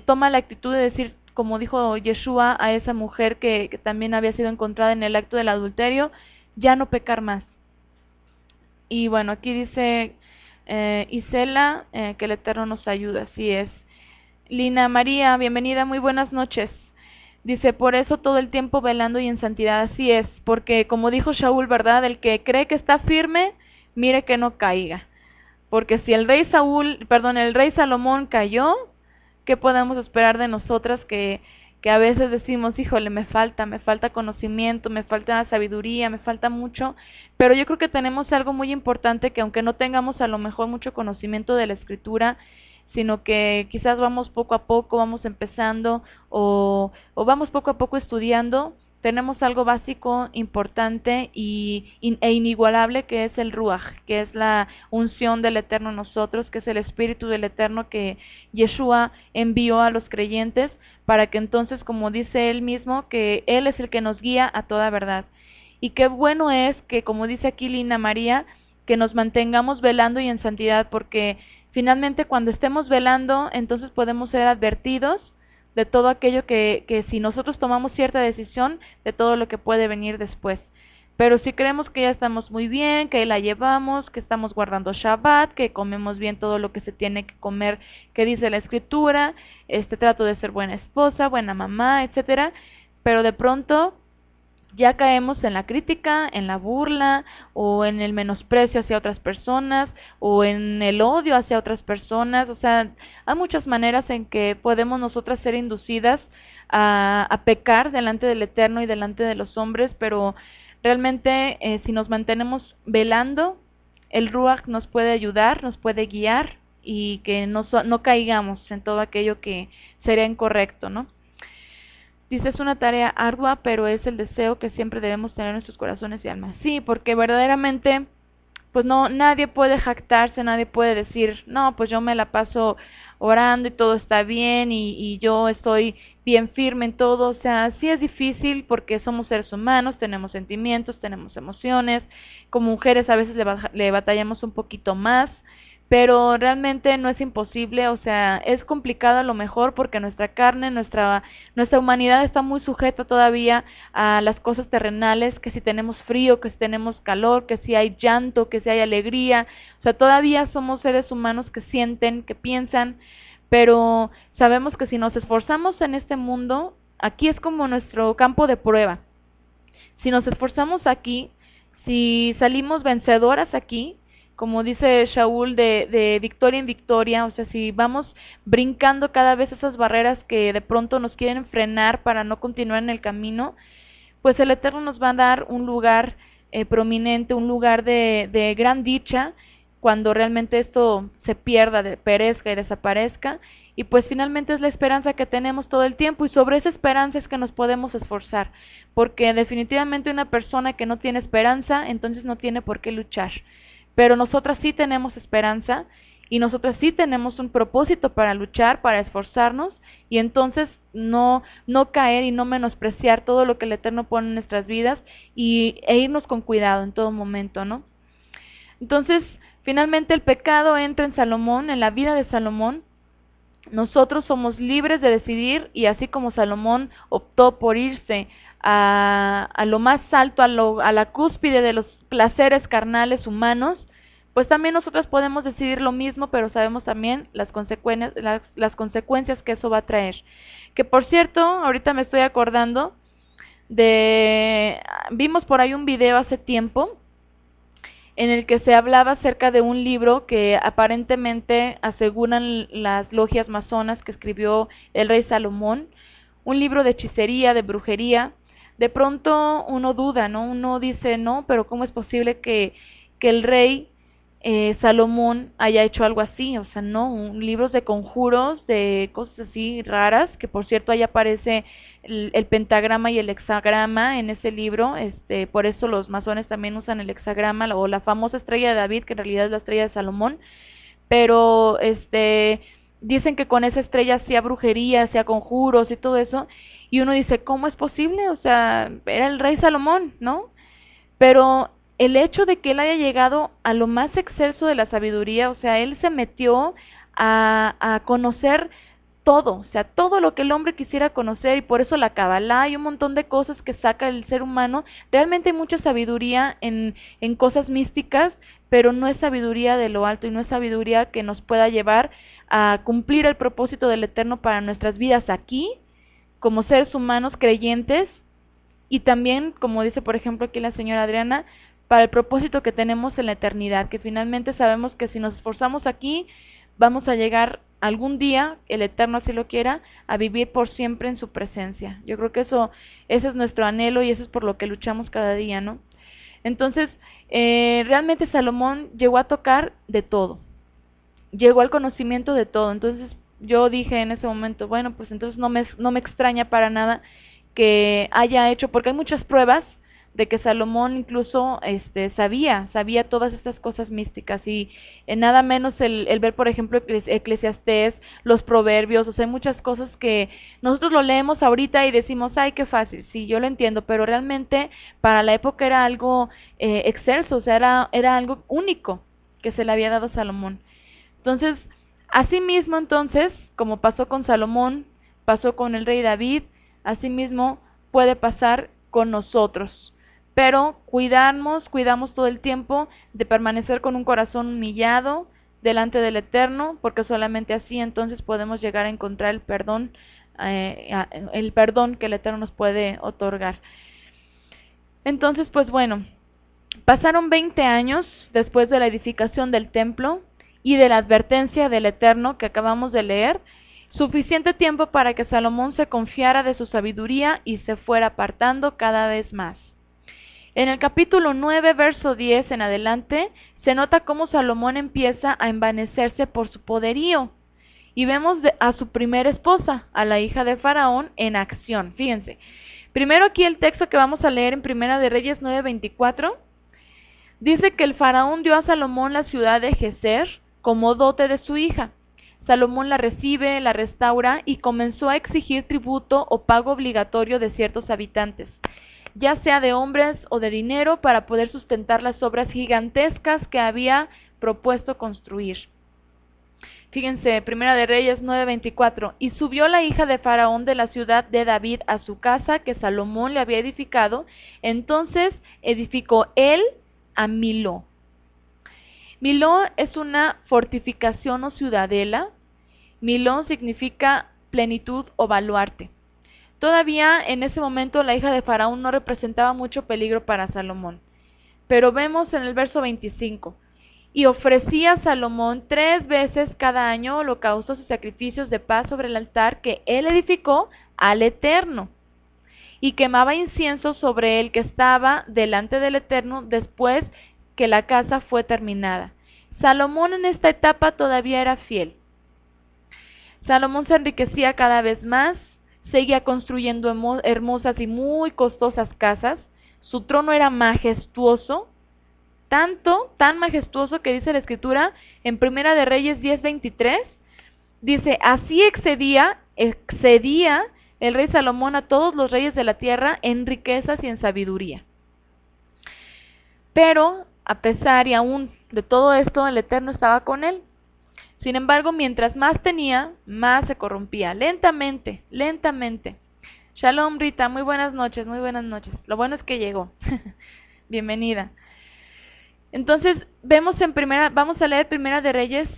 toma la actitud de decir, como dijo Yeshua a esa mujer que también había sido encontrada en el acto del adulterio, ya no pecar más. Y bueno, aquí dice Isela, que el Eterno nos ayuda, así es. Lina María, bienvenida, muy buenas noches. Dice, por eso todo el tiempo velando y en santidad, así es, porque como dijo Shaul, ¿verdad? El que cree que está firme, mire que no caiga. Porque si el rey el rey Salomón cayó, ¿qué podemos esperar de nosotras que a veces decimos, híjole, me falta conocimiento, me falta sabiduría, me falta mucho? Pero yo creo que tenemos algo muy importante, que aunque no tengamos a lo mejor mucho conocimiento de la Escritura, sino que quizás vamos poco a poco, vamos empezando, o vamos poco a poco estudiando, tenemos algo básico, importante e inigualable, que es el Ruach, que es la unción del Eterno en nosotros, que es el Espíritu del Eterno que Yeshua envió a los creyentes, para que entonces, como dice él mismo, que él es el que nos guía a toda verdad. Y qué bueno es que, como dice aquí Lina María, que nos mantengamos velando y en santidad, porque finalmente cuando estemos velando, entonces podemos ser advertidos de todo aquello que si nosotros tomamos cierta decisión, de todo lo que puede venir después. Pero si creemos que ya estamos muy bien, que la llevamos, que estamos guardando Shabbat, que comemos bien todo lo que se tiene que comer, que dice la Escritura, trato de ser buena esposa, buena mamá, etcétera, pero de pronto ya caemos en la crítica, en la burla, o en el menosprecio hacia otras personas, o en el odio hacia otras personas. O sea, hay muchas maneras en que podemos nosotras ser inducidas a pecar delante del Eterno y delante de los hombres, pero realmente si nos mantenemos velando, el Ruach nos puede ayudar, nos puede guiar, y que no caigamos en todo aquello que sería incorrecto, ¿no? Dice, es una tarea ardua, pero es el deseo que siempre debemos tener en nuestros corazones y almas. Sí, porque verdaderamente, pues no, nadie puede jactarse, nadie puede decir, no, pues yo me la paso orando y todo está bien, y yo estoy bien firme en todo. O sea, sí es difícil porque somos seres humanos, tenemos sentimientos, tenemos emociones. Como mujeres a veces le batallamos un poquito más, pero realmente no es imposible, o sea, es complicado a lo mejor porque nuestra carne, nuestra humanidad está muy sujeta todavía a las cosas terrenales, que si tenemos frío, que si tenemos calor, que si hay llanto, que si hay alegría, o sea, todavía somos seres humanos que sienten, que piensan, pero sabemos que si nos esforzamos en este mundo, aquí es como nuestro campo de prueba. Si nos esforzamos aquí, si salimos vencedoras aquí, como dice Shaul, de victoria en victoria, o sea, si vamos brincando cada vez esas barreras que de pronto nos quieren frenar para no continuar en el camino, pues el Eterno nos va a dar un lugar prominente, un lugar de gran dicha, cuando realmente esto se pierda, perezca y desaparezca, y pues finalmente es la esperanza que tenemos todo el tiempo, y sobre esa esperanza es que nos podemos esforzar, porque definitivamente una persona que no tiene esperanza, entonces no tiene por qué luchar, pero nosotras sí tenemos esperanza, y nosotras sí tenemos un propósito para luchar, para esforzarnos, y entonces no caer y no menospreciar todo lo que el Eterno pone en nuestras vidas, e irnos con cuidado en todo momento, ¿no? Entonces, finalmente el pecado entra en Salomón, en la vida de Salomón. Nosotros somos libres de decidir, y así como Salomón optó por irse a lo más alto, a la cúspide de los placeres carnales humanos, pues también nosotros podemos decidir lo mismo, pero sabemos también las consecuencias que eso va a traer. Que por cierto, ahorita me estoy acordando vimos por ahí un video hace tiempo en el que se hablaba acerca de un libro que aparentemente aseguran las logias masonas que escribió el rey Salomón, un libro de hechicería, de brujería. De pronto uno duda, ¿no? Uno dice, no, pero ¿cómo es posible que el rey Salomón haya hecho algo así? O sea, no, libros de conjuros, de cosas así raras, que por cierto ahí aparece el pentagrama y el hexagrama en ese libro, por eso los masones también usan el hexagrama o la famosa estrella de David, que en realidad es la estrella de Salomón, pero dicen que con esa estrella hacía brujería, hacía conjuros y todo eso, y uno dice, ¿cómo es posible? O sea, era el rey Salomón, ¿no? Pero el hecho de que él haya llegado a lo más excelso de la sabiduría, o sea, él se metió a conocer todo, o sea, todo lo que el hombre quisiera conocer, y por eso la Kabbalah y un montón de cosas que saca el ser humano. Realmente hay mucha sabiduría en cosas místicas, pero no es sabiduría de lo alto, y no es sabiduría que nos pueda llevar a cumplir el propósito del Eterno para nuestras vidas aquí, como seres humanos creyentes, y también, como dice por ejemplo aquí la señora Adriana, para el propósito que tenemos en la eternidad, que finalmente sabemos que si nos esforzamos aquí, vamos a llegar algún día, el Eterno así lo quiera, a vivir por siempre en su presencia. Yo creo que ese es nuestro anhelo, y eso es por lo que luchamos cada día, ¿no? Entonces, realmente Salomón llegó a tocar de todo, llegó al conocimiento de todo. Entonces yo dije en ese momento, bueno, pues entonces no me extraña para nada que haya hecho, porque hay muchas pruebas de que Salomón incluso sabía todas estas cosas místicas, y nada menos el ver, por ejemplo, Eclesiastés, los proverbios. O sea, hay muchas cosas que nosotros lo leemos ahorita y decimos, ay, qué fácil, sí, yo lo entiendo, pero realmente para la época era algo excelso, o sea, era algo único que se le había dado a Salomón. Entonces, asimismo, entonces, como pasó con Salomón, pasó con el rey David, asimismo puede pasar con nosotros. Pero cuidamos todo el tiempo de permanecer con un corazón humillado delante del Eterno, porque solamente así entonces podemos llegar a encontrar el perdón que el Eterno nos puede otorgar. Entonces, pues bueno, pasaron 20 años después de la edificación del templo y de la advertencia del Eterno que acabamos de leer, suficiente tiempo para que Salomón se confiara de su sabiduría y se fuera apartando cada vez más. En el capítulo 9, verso 10 en adelante, se nota cómo Salomón empieza a envanecerse por su poderío. Y vemos a su primera esposa, a la hija de Faraón, en acción. Fíjense. Primero aquí el texto que vamos a leer en Primera de Reyes 9:24, dice que el faraón dio a Salomón la ciudad de Geser como dote de su hija. Salomón la recibe, la restaura y comenzó a exigir tributo o pago obligatorio de ciertos habitantes, ya sea de hombres o de dinero, para poder sustentar las obras gigantescas que había propuesto construir. Fíjense, Primera de Reyes 9:24. Y subió la hija de Faraón de la ciudad de David a su casa que Salomón le había edificado. Entonces edificó él a Miló. Miló es una fortificación o ciudadela. Miló significa plenitud o baluarte. Todavía en ese momento la hija de Faraón no representaba mucho peligro para Salomón. Pero vemos en el verso 25. Y ofrecía Salomón 3 veces cada año holocaustos y sacrificios de paz sobre el altar que él edificó al Eterno. Y quemaba incienso sobre el que estaba delante del Eterno después que la casa fue terminada. Salomón en esta etapa todavía era fiel. Salomón se enriquecía cada vez más, seguía construyendo hermosas y muy costosas casas. Su trono era majestuoso, tan majestuoso que dice la Escritura en Primera de Reyes 10:23, dice, así excedía el rey Salomón a todos los reyes de la tierra en riquezas y en sabiduría. Pero, a pesar y aún de todo esto, el Eterno estaba con él. Sin embargo, mientras más tenía, más se corrompía, lentamente. Shalom, Rita, muy buenas noches. Lo bueno es que llegó. Bienvenida. Entonces, vamos a leer Primera de Reyes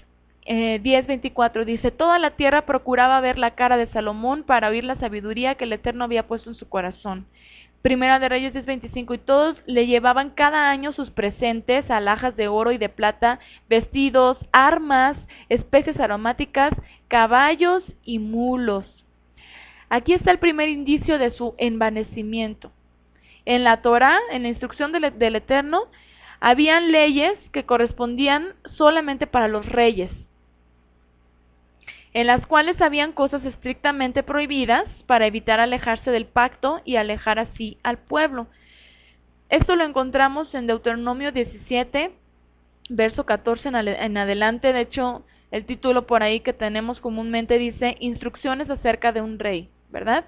10:24. Dice, toda la tierra procuraba ver la cara de Salomón para oír la sabiduría que el Eterno había puesto en su corazón. Primera de Reyes 10:25, y todos le llevaban cada año sus presentes, alhajas de oro y de plata, vestidos, armas, especies aromáticas, caballos y mulos. Aquí está el primer indicio de su envanecimiento. En la Torá, en la instrucción del Eterno, habían leyes que correspondían solamente para los reyes, en las cuales habían cosas estrictamente prohibidas para evitar alejarse del pacto y alejar así al pueblo. Esto lo encontramos en Deuteronomio 17, verso 14 en adelante. De hecho, el título por ahí que tenemos comúnmente dice, instrucciones acerca de un rey, ¿verdad?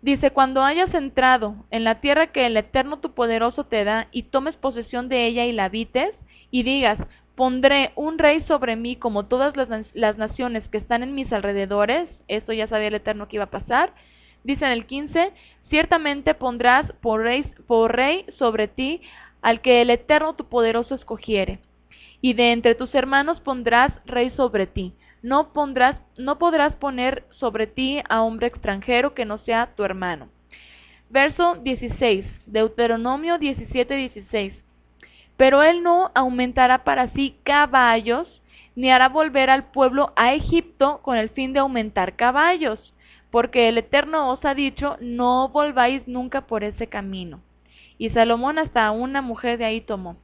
Dice, cuando hayas entrado en la tierra que el Eterno tu poderoso te da, y tomes posesión de ella y la habites, y digas, pondré un rey sobre mí como todas las naciones que están en mis alrededores, esto ya sabía el Eterno que iba a pasar. Dice en el 15, ciertamente pondrás por rey sobre ti al que el Eterno tu poderoso escogiere, y de entre tus hermanos pondrás rey sobre ti. No podrás poner sobre ti a hombre extranjero que no sea tu hermano. Verso 16, Deuteronomio 17:16. Pero él no aumentará para sí caballos, ni hará volver al pueblo a Egipto con el fin de aumentar caballos, porque el Eterno os ha dicho, no volváis nunca por ese camino. Y Salomón hasta una mujer de ahí tomó.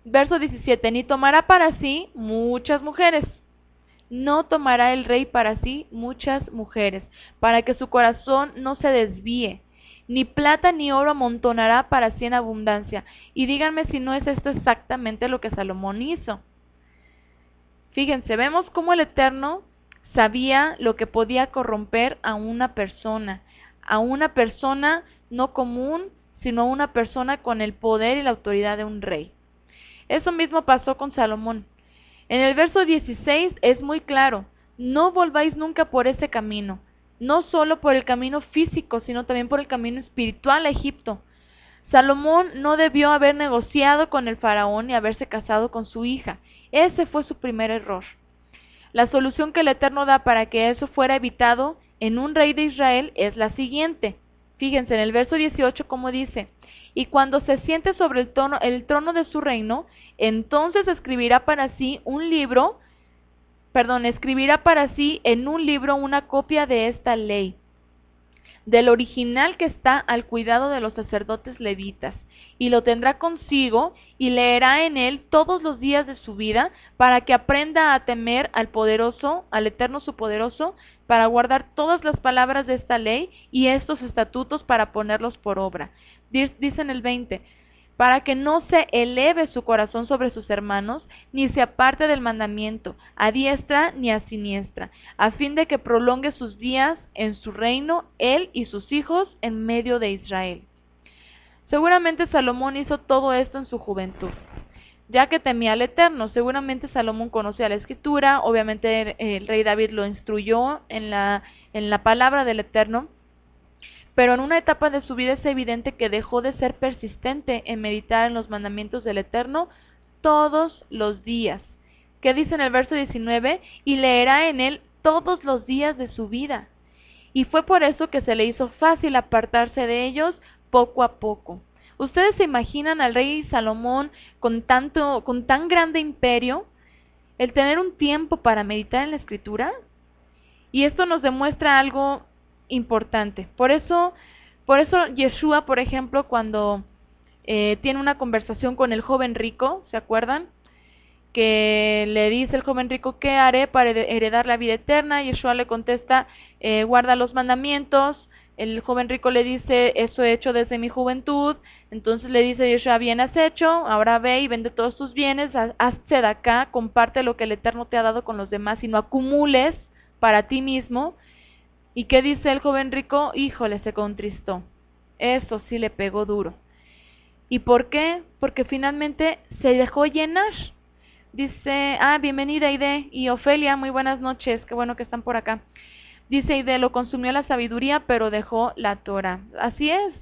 Verso 17, ni tomará para sí muchas mujeres. No tomará el rey para sí muchas mujeres, para que su corazón no se desvíe. Ni plata ni oro amontonará para sí en abundancia. Y díganme si no es esto exactamente lo que Salomón hizo. Fíjense, vemos cómo el Eterno sabía lo que podía corromper a una persona no común, sino a una persona con el poder y la autoridad de un rey. Eso mismo pasó con Salomón. En el verso 16 es muy claro, no volváis nunca por ese camino, no solo por el camino físico, sino también por el camino espiritual a Egipto. Salomón no debió haber negociado con el faraón y haberse casado con su hija. Ese fue su primer error. La solución que el Eterno da para que eso fuera evitado en un rey de Israel es la siguiente. Fíjense en el verso 18 cómo dice, y cuando se siente sobre el trono de su reino, entonces escribirá para sí en un libro una copia de esta ley, del original que está al cuidado de los sacerdotes levitas, y lo tendrá consigo y leerá en él todos los días de su vida, para que aprenda a temer al Eterno su poderoso, para guardar todas las palabras de esta ley y estos estatutos para ponerlos por obra. Dice en el 20, para que no se eleve su corazón sobre sus hermanos, ni se aparte del mandamiento, a diestra ni a siniestra, a fin de que prolongue sus días en su reino, él y sus hijos en medio de Israel. Seguramente Salomón hizo todo esto en su juventud. ya que temía al Eterno. Seguramente Salomón conocía la Escritura, obviamente el rey David lo instruyó en la palabra del Eterno, pero en una etapa de su vida es evidente que dejó de ser persistente en meditar en los mandamientos del Eterno todos los días. ¿Qué dice en el verso 19? Y leerá en él todos los días de su vida. Y fue por eso que se le hizo fácil apartarse de ellos poco a poco. ¿Ustedes se imaginan al rey Salomón con tan grande imperio, el tener un tiempo para meditar en la Escritura? Y esto nos demuestra algo importante. Por eso Yeshua, por ejemplo, cuando tiene una conversación con el joven rico, ¿se acuerdan? Que le dice el joven rico, ¿qué haré para heredar la vida eterna? Yeshua le contesta, guarda los mandamientos. El joven rico le dice, eso he hecho desde mi juventud. Entonces le dice Yeshua, bien has hecho, ahora ve y vende todos tus bienes, hazte de acá, comparte lo que el Eterno te ha dado con los demás y no acumules para ti mismo. ¿Y qué dice el joven rico? Híjole, se contristó. Eso sí le pegó duro. ¿Y por qué? Porque finalmente se dejó llenar. Dice, bienvenida Aide y Ofelia, muy buenas noches, qué bueno que están por acá. Dice Aide, lo consumió la sabiduría, pero dejó la Torah. Así es.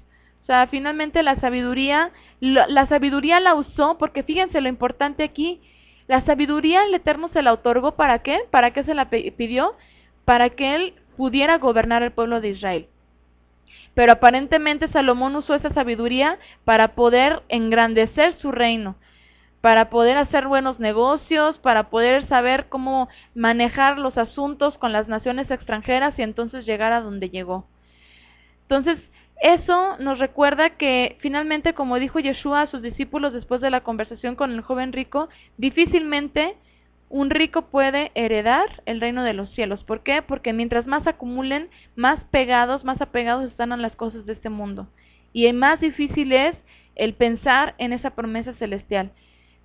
O sea, finalmente la sabiduría la usó, porque fíjense lo importante aquí, la sabiduría el Eterno se la otorgó, ¿para qué? ¿Para qué se la pidió? Para que él pudiera gobernar el pueblo de Israel. Pero aparentemente Salomón usó esa sabiduría para poder engrandecer su reino, para poder hacer buenos negocios, para poder saber cómo manejar los asuntos con las naciones extranjeras y entonces llegar a donde llegó. Entonces, eso nos recuerda que finalmente, como dijo Yeshua a sus discípulos después de la conversación con el joven rico, difícilmente un rico puede heredar el reino de los cielos. ¿Por qué? Porque mientras más acumulen, más apegados están a las cosas de este mundo. Y más difícil es el pensar en esa promesa celestial.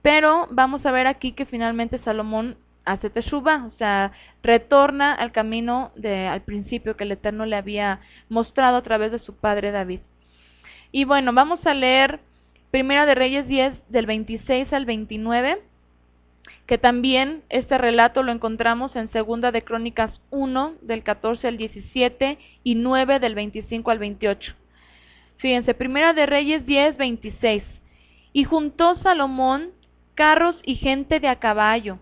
Pero vamos a ver aquí que finalmente Salomón hace teshuvá, o sea, retorna al camino al principio que el Eterno le había mostrado a través de su padre David. Y bueno, vamos a leer Primera de Reyes 10 del 26 al 29, que también este relato lo encontramos en Segunda de Crónicas 1 del 14 al 17 y 9 del 25 al 28. Fíjense, Primera de Reyes 10, 26. Y juntó Salomón carros y gente de a caballo.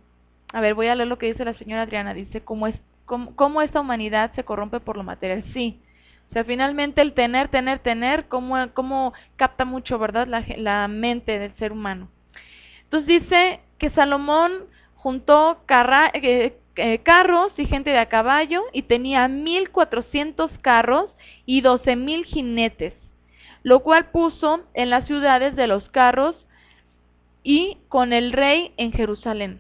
A ver, voy a leer lo que dice la señora Adriana. Dice, ¿cómo esta humanidad se corrompe por lo material? Sí. O sea, finalmente el tener, cómo capta mucho, ¿verdad? La mente del ser humano. Entonces dice que Salomón juntó carros y gente de a caballo y tenía 1,400 carros y 12,000 jinetes, lo cual puso en las ciudades de los carros y con el rey en Jerusalén.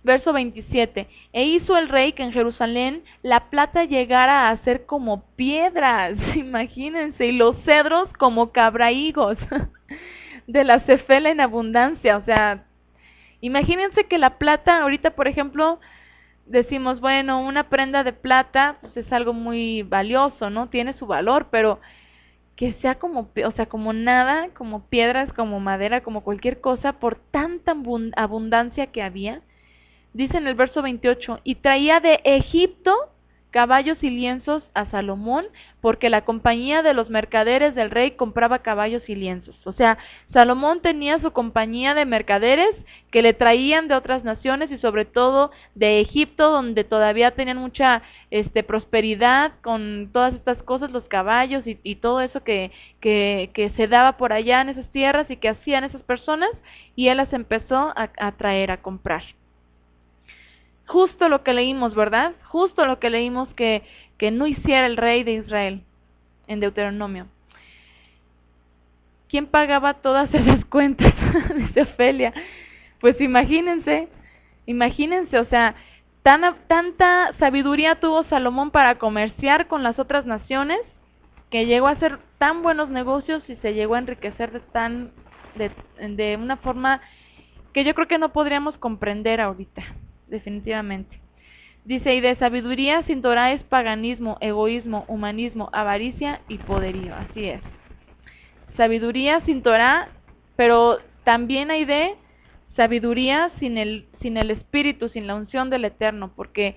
Verso 27. E hizo el rey que en Jerusalén la plata llegara a ser como piedras, imagínense, y los cedros como cabrahigos, de la cefela en abundancia. O sea, imagínense que la plata, ahorita por ejemplo, decimos, bueno, una prenda de plata pues es algo muy valioso, ¿no? Tiene su valor, pero que sea como, o sea, como nada, como piedras, como madera, como cualquier cosa, por tanta abundancia que había. Dice en el verso 28, y traía de Egipto caballos y lienzos a Salomón, porque la compañía de los mercaderes del rey compraba caballos y lienzos. O sea, Salomón tenía su compañía de mercaderes que le traían de otras naciones y sobre todo de Egipto, donde todavía tenían mucha prosperidad con todas estas cosas, los caballos y todo eso que se daba por allá en esas tierras y que hacían esas personas, y él las empezó a traer, a comprar. Justo lo que leímos, ¿verdad? Justo lo que leímos que no hiciera el rey de Israel en Deuteronomio. ¿Quién pagaba todas esas cuentas? Dice Ofelia. Pues imagínense, o sea, tanta sabiduría tuvo Salomón para comerciar con las otras naciones, que llegó a hacer tan buenos negocios y se llegó a enriquecer de una forma que yo creo que no podríamos comprender ahorita. Definitivamente. Dice, y de sabiduría sin Torah es paganismo, egoísmo, humanismo, avaricia y poderío. Así es. Sabiduría sin Torah, pero también hay sabiduría sin el Espíritu, sin la unción del Eterno, porque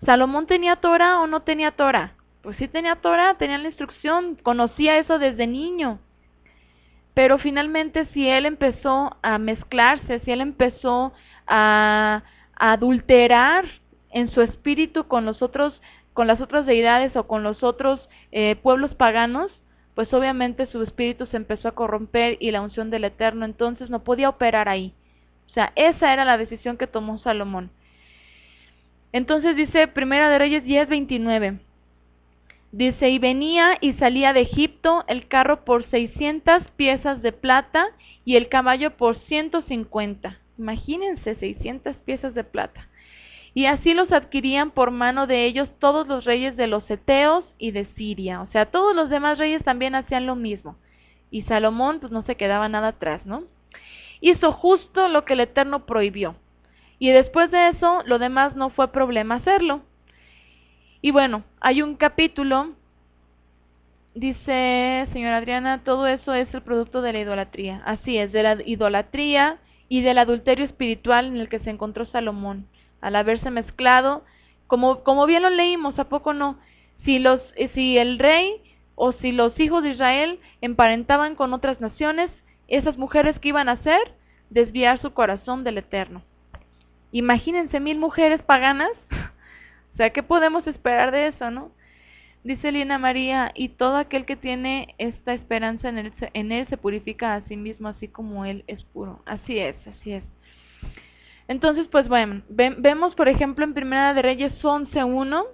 ¿Salomón tenía Torah o no tenía Torah? Pues sí tenía Torah, tenía la instrucción, conocía eso desde niño. Pero finalmente si él empezó a mezclarse, si él empezó a adulterar en su espíritu con los otros, con las otras deidades o con los otros pueblos paganos, pues obviamente su espíritu se empezó a corromper y la unción del Eterno entonces no podía operar ahí. O sea, esa era la decisión que tomó Salomón. Entonces dice Primera de Reyes 10:29. Dice, y venía y salía de Egipto el carro por 600 piezas de plata y el caballo por 150. Imagínense, 600 piezas de plata. Y así los adquirían por mano de ellos todos los reyes de los heteos y de Siria. O sea, todos los demás reyes también hacían lo mismo. Y Salomón pues no se quedaba nada atrás, ¿no? Hizo justo lo que el Eterno prohibió. Y después de eso, lo demás no fue problema hacerlo. Y bueno, hay un capítulo, dice señora Adriana, todo eso es el producto de la idolatría. Así es, de la idolatría y del adulterio espiritual en el que se encontró Salomón, al haberse mezclado, como bien lo leímos, ¿a poco no? Si el rey o si los hijos de Israel emparentaban con otras naciones, esas mujeres que iban a hacer, desviar su corazón del Eterno. Imagínense 1000 mujeres paganas. O sea, ¿qué podemos esperar de eso, no? Dice Lina María, y todo aquel que tiene esta esperanza en él se purifica a sí mismo, así como él es puro. Así es, así es. Entonces, pues bueno, vemos por ejemplo en Primera de Reyes 11:1,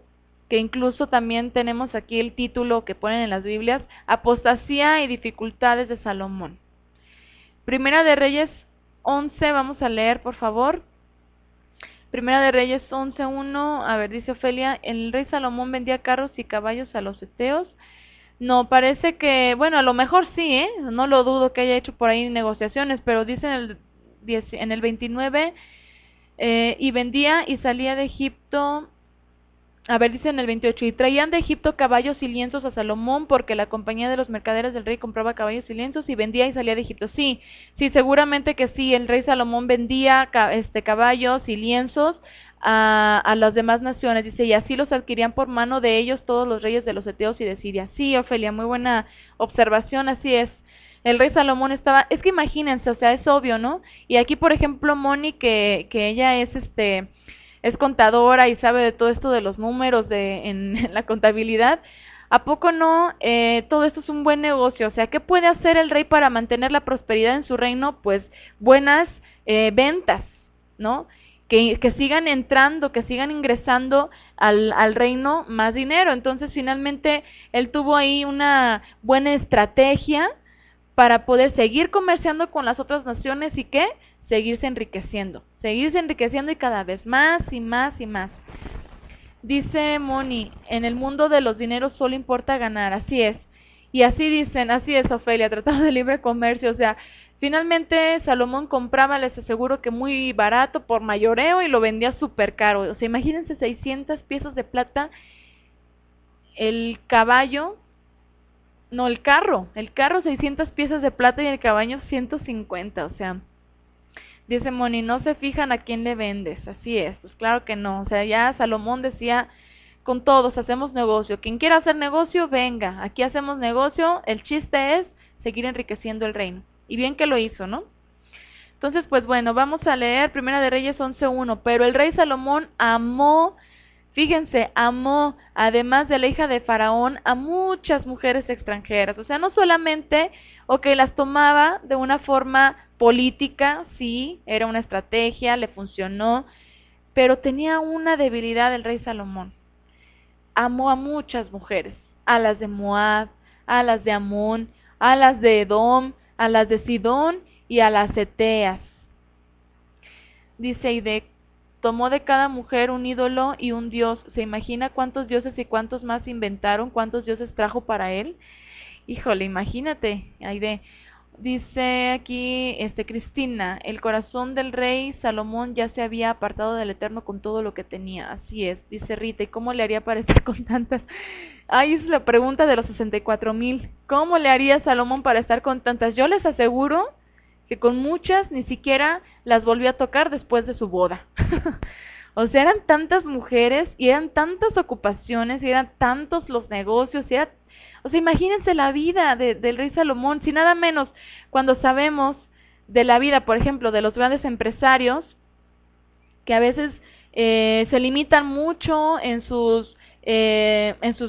que incluso también tenemos aquí el título que ponen en las Biblias, Apostasía y dificultades de Salomón. Primera de Reyes 11, vamos a leer por favor. Primera de Reyes 11:1, a ver, dice Ofelia, el rey Salomón vendía carros y caballos a los heteos. No, parece que, bueno, a lo mejor sí, no lo dudo que haya hecho por ahí negociaciones, pero dice en el 29, y vendía y salía de Egipto. A ver, dice en el 28, y traían de Egipto caballos y lienzos a Salomón, porque la compañía de los mercaderes del rey compraba caballos y lienzos, y vendía y salía de Egipto. Sí, seguramente que sí, el rey Salomón vendía caballos y lienzos a las demás naciones, dice, y así los adquirían por mano de ellos todos los reyes de los heteos y de Siria. Sí, Ofelia, muy buena observación, así es. El rey Salomón estaba, es que imagínense, o sea, es obvio, ¿no? Y aquí, por ejemplo, Moni, que ella es contadora y sabe de todo esto de los números en la contabilidad, ¿a poco no? Todo esto es un buen negocio. O sea, ¿qué puede hacer el rey para mantener la prosperidad en su reino? Pues buenas ventas, ¿no? Que sigan entrando, que sigan ingresando al reino más dinero. Entonces, finalmente, él tuvo ahí una buena estrategia para poder seguir comerciando con las otras naciones y ¿qué? Seguirse enriqueciendo y cada vez más y más y más. Dice Moni, en el mundo de los dineros solo importa ganar, así es. Y así dicen, así es Ofelia, tratado de libre comercio, o sea, finalmente Salomón compraba, les aseguro que muy barato por mayoreo y lo vendía súper caro. O sea, imagínense 600 piezas de plata, el carro 600 piezas de plata y el caballo 150, o sea, dice Moni, no se fijan a quién le vendes, así es, pues claro que no, o sea, ya Salomón decía, con todos hacemos negocio, quien quiera hacer negocio, venga, aquí hacemos negocio, el chiste es seguir enriqueciendo el reino, y bien que lo hizo, ¿no? Entonces, pues bueno, vamos a leer Primera de Reyes 11:1, pero el rey Salomón amó, fíjense, amó, además de la hija de Faraón, a muchas mujeres extranjeras. O sea, no solamente, las tomaba de una forma política, sí, era una estrategia, le funcionó, pero tenía una debilidad el rey Salomón. Amó a muchas mujeres, a las de Moab, a las de Amón, a las de Edom, a las de Sidón y a las eteas. Dice, tomó de cada mujer un ídolo y un dios. ¿Se imagina cuántos dioses y cuántos más inventaron? ¿Cuántos dioses trajo para él? Híjole, imagínate. Dice aquí Cristina, el corazón del rey Salomón ya se había apartado del Eterno con todo lo que tenía. Así es, dice Rita. ¿Y cómo le haría para estar con tantas? Ahí es la pregunta de los 64,000. ¿Cómo le haría Salomón para estar con tantas? Yo les aseguro que con muchas ni siquiera las volvió a tocar después de su boda. O sea, eran tantas mujeres y eran tantas ocupaciones y eran tantos los negocios y era, o sea, imagínense la vida del rey Salomón, si nada menos cuando sabemos de la vida, por ejemplo, de los grandes empresarios, que a veces se limitan mucho en sus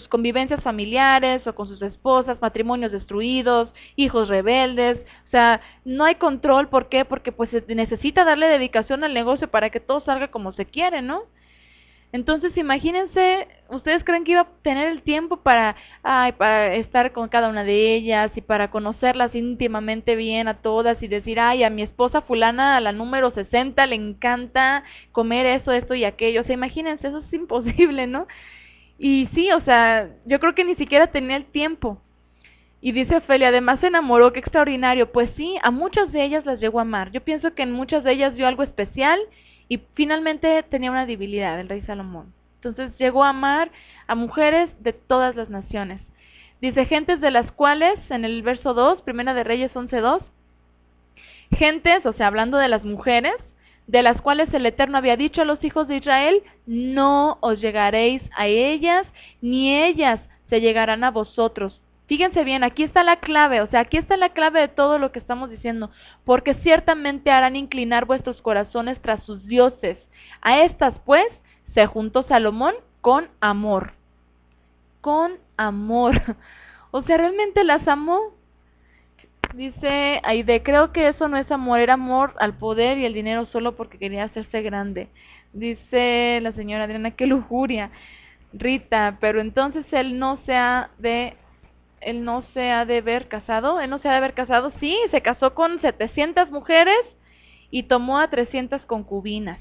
convivencias familiares o con sus esposas, matrimonios destruidos, hijos rebeldes, o sea, no hay control. ¿Por qué? Porque pues se necesita darle dedicación al negocio para que todo salga como se quiere, ¿no? Entonces, imagínense, ¿ustedes creen que iba a tener el tiempo para estar con cada una de ellas y para conocerlas íntimamente bien a todas y decir, ay, a mi esposa fulana, a la número 60, le encanta comer eso, esto y aquello? O sea, imagínense, eso es imposible, ¿no? Y sí, o sea, yo creo que ni siquiera tenía el tiempo. Y dice Ofelia, además se enamoró, qué extraordinario. Pues sí, a muchas de ellas las llegó a amar. Yo pienso que en muchas de ellas vio algo especial y finalmente tenía una debilidad el rey Salomón. Entonces llegó a amar a mujeres de todas las naciones. Dice, gentes de las cuales, en el verso 2, Primera de Reyes 11:2, gentes, o sea, hablando de las mujeres, de las cuales el Eterno había dicho a los hijos de Israel, no os llegaréis a ellas, ni ellas se llegarán a vosotros. Fíjense bien, aquí está la clave, o sea, aquí está la clave de todo lo que estamos diciendo, porque ciertamente harán inclinar vuestros corazones tras sus dioses. A estas, pues, se juntó Salomón con amor. Con amor. O sea, realmente las amó. Dice Aide, creo que eso no es amor, era amor al poder y el dinero solo porque quería hacerse grande. Dice la señora Adriana, qué lujuria. Rita, pero entonces él no se ha de haber casado, sí, se casó con 700 mujeres y tomó a 300 concubinas.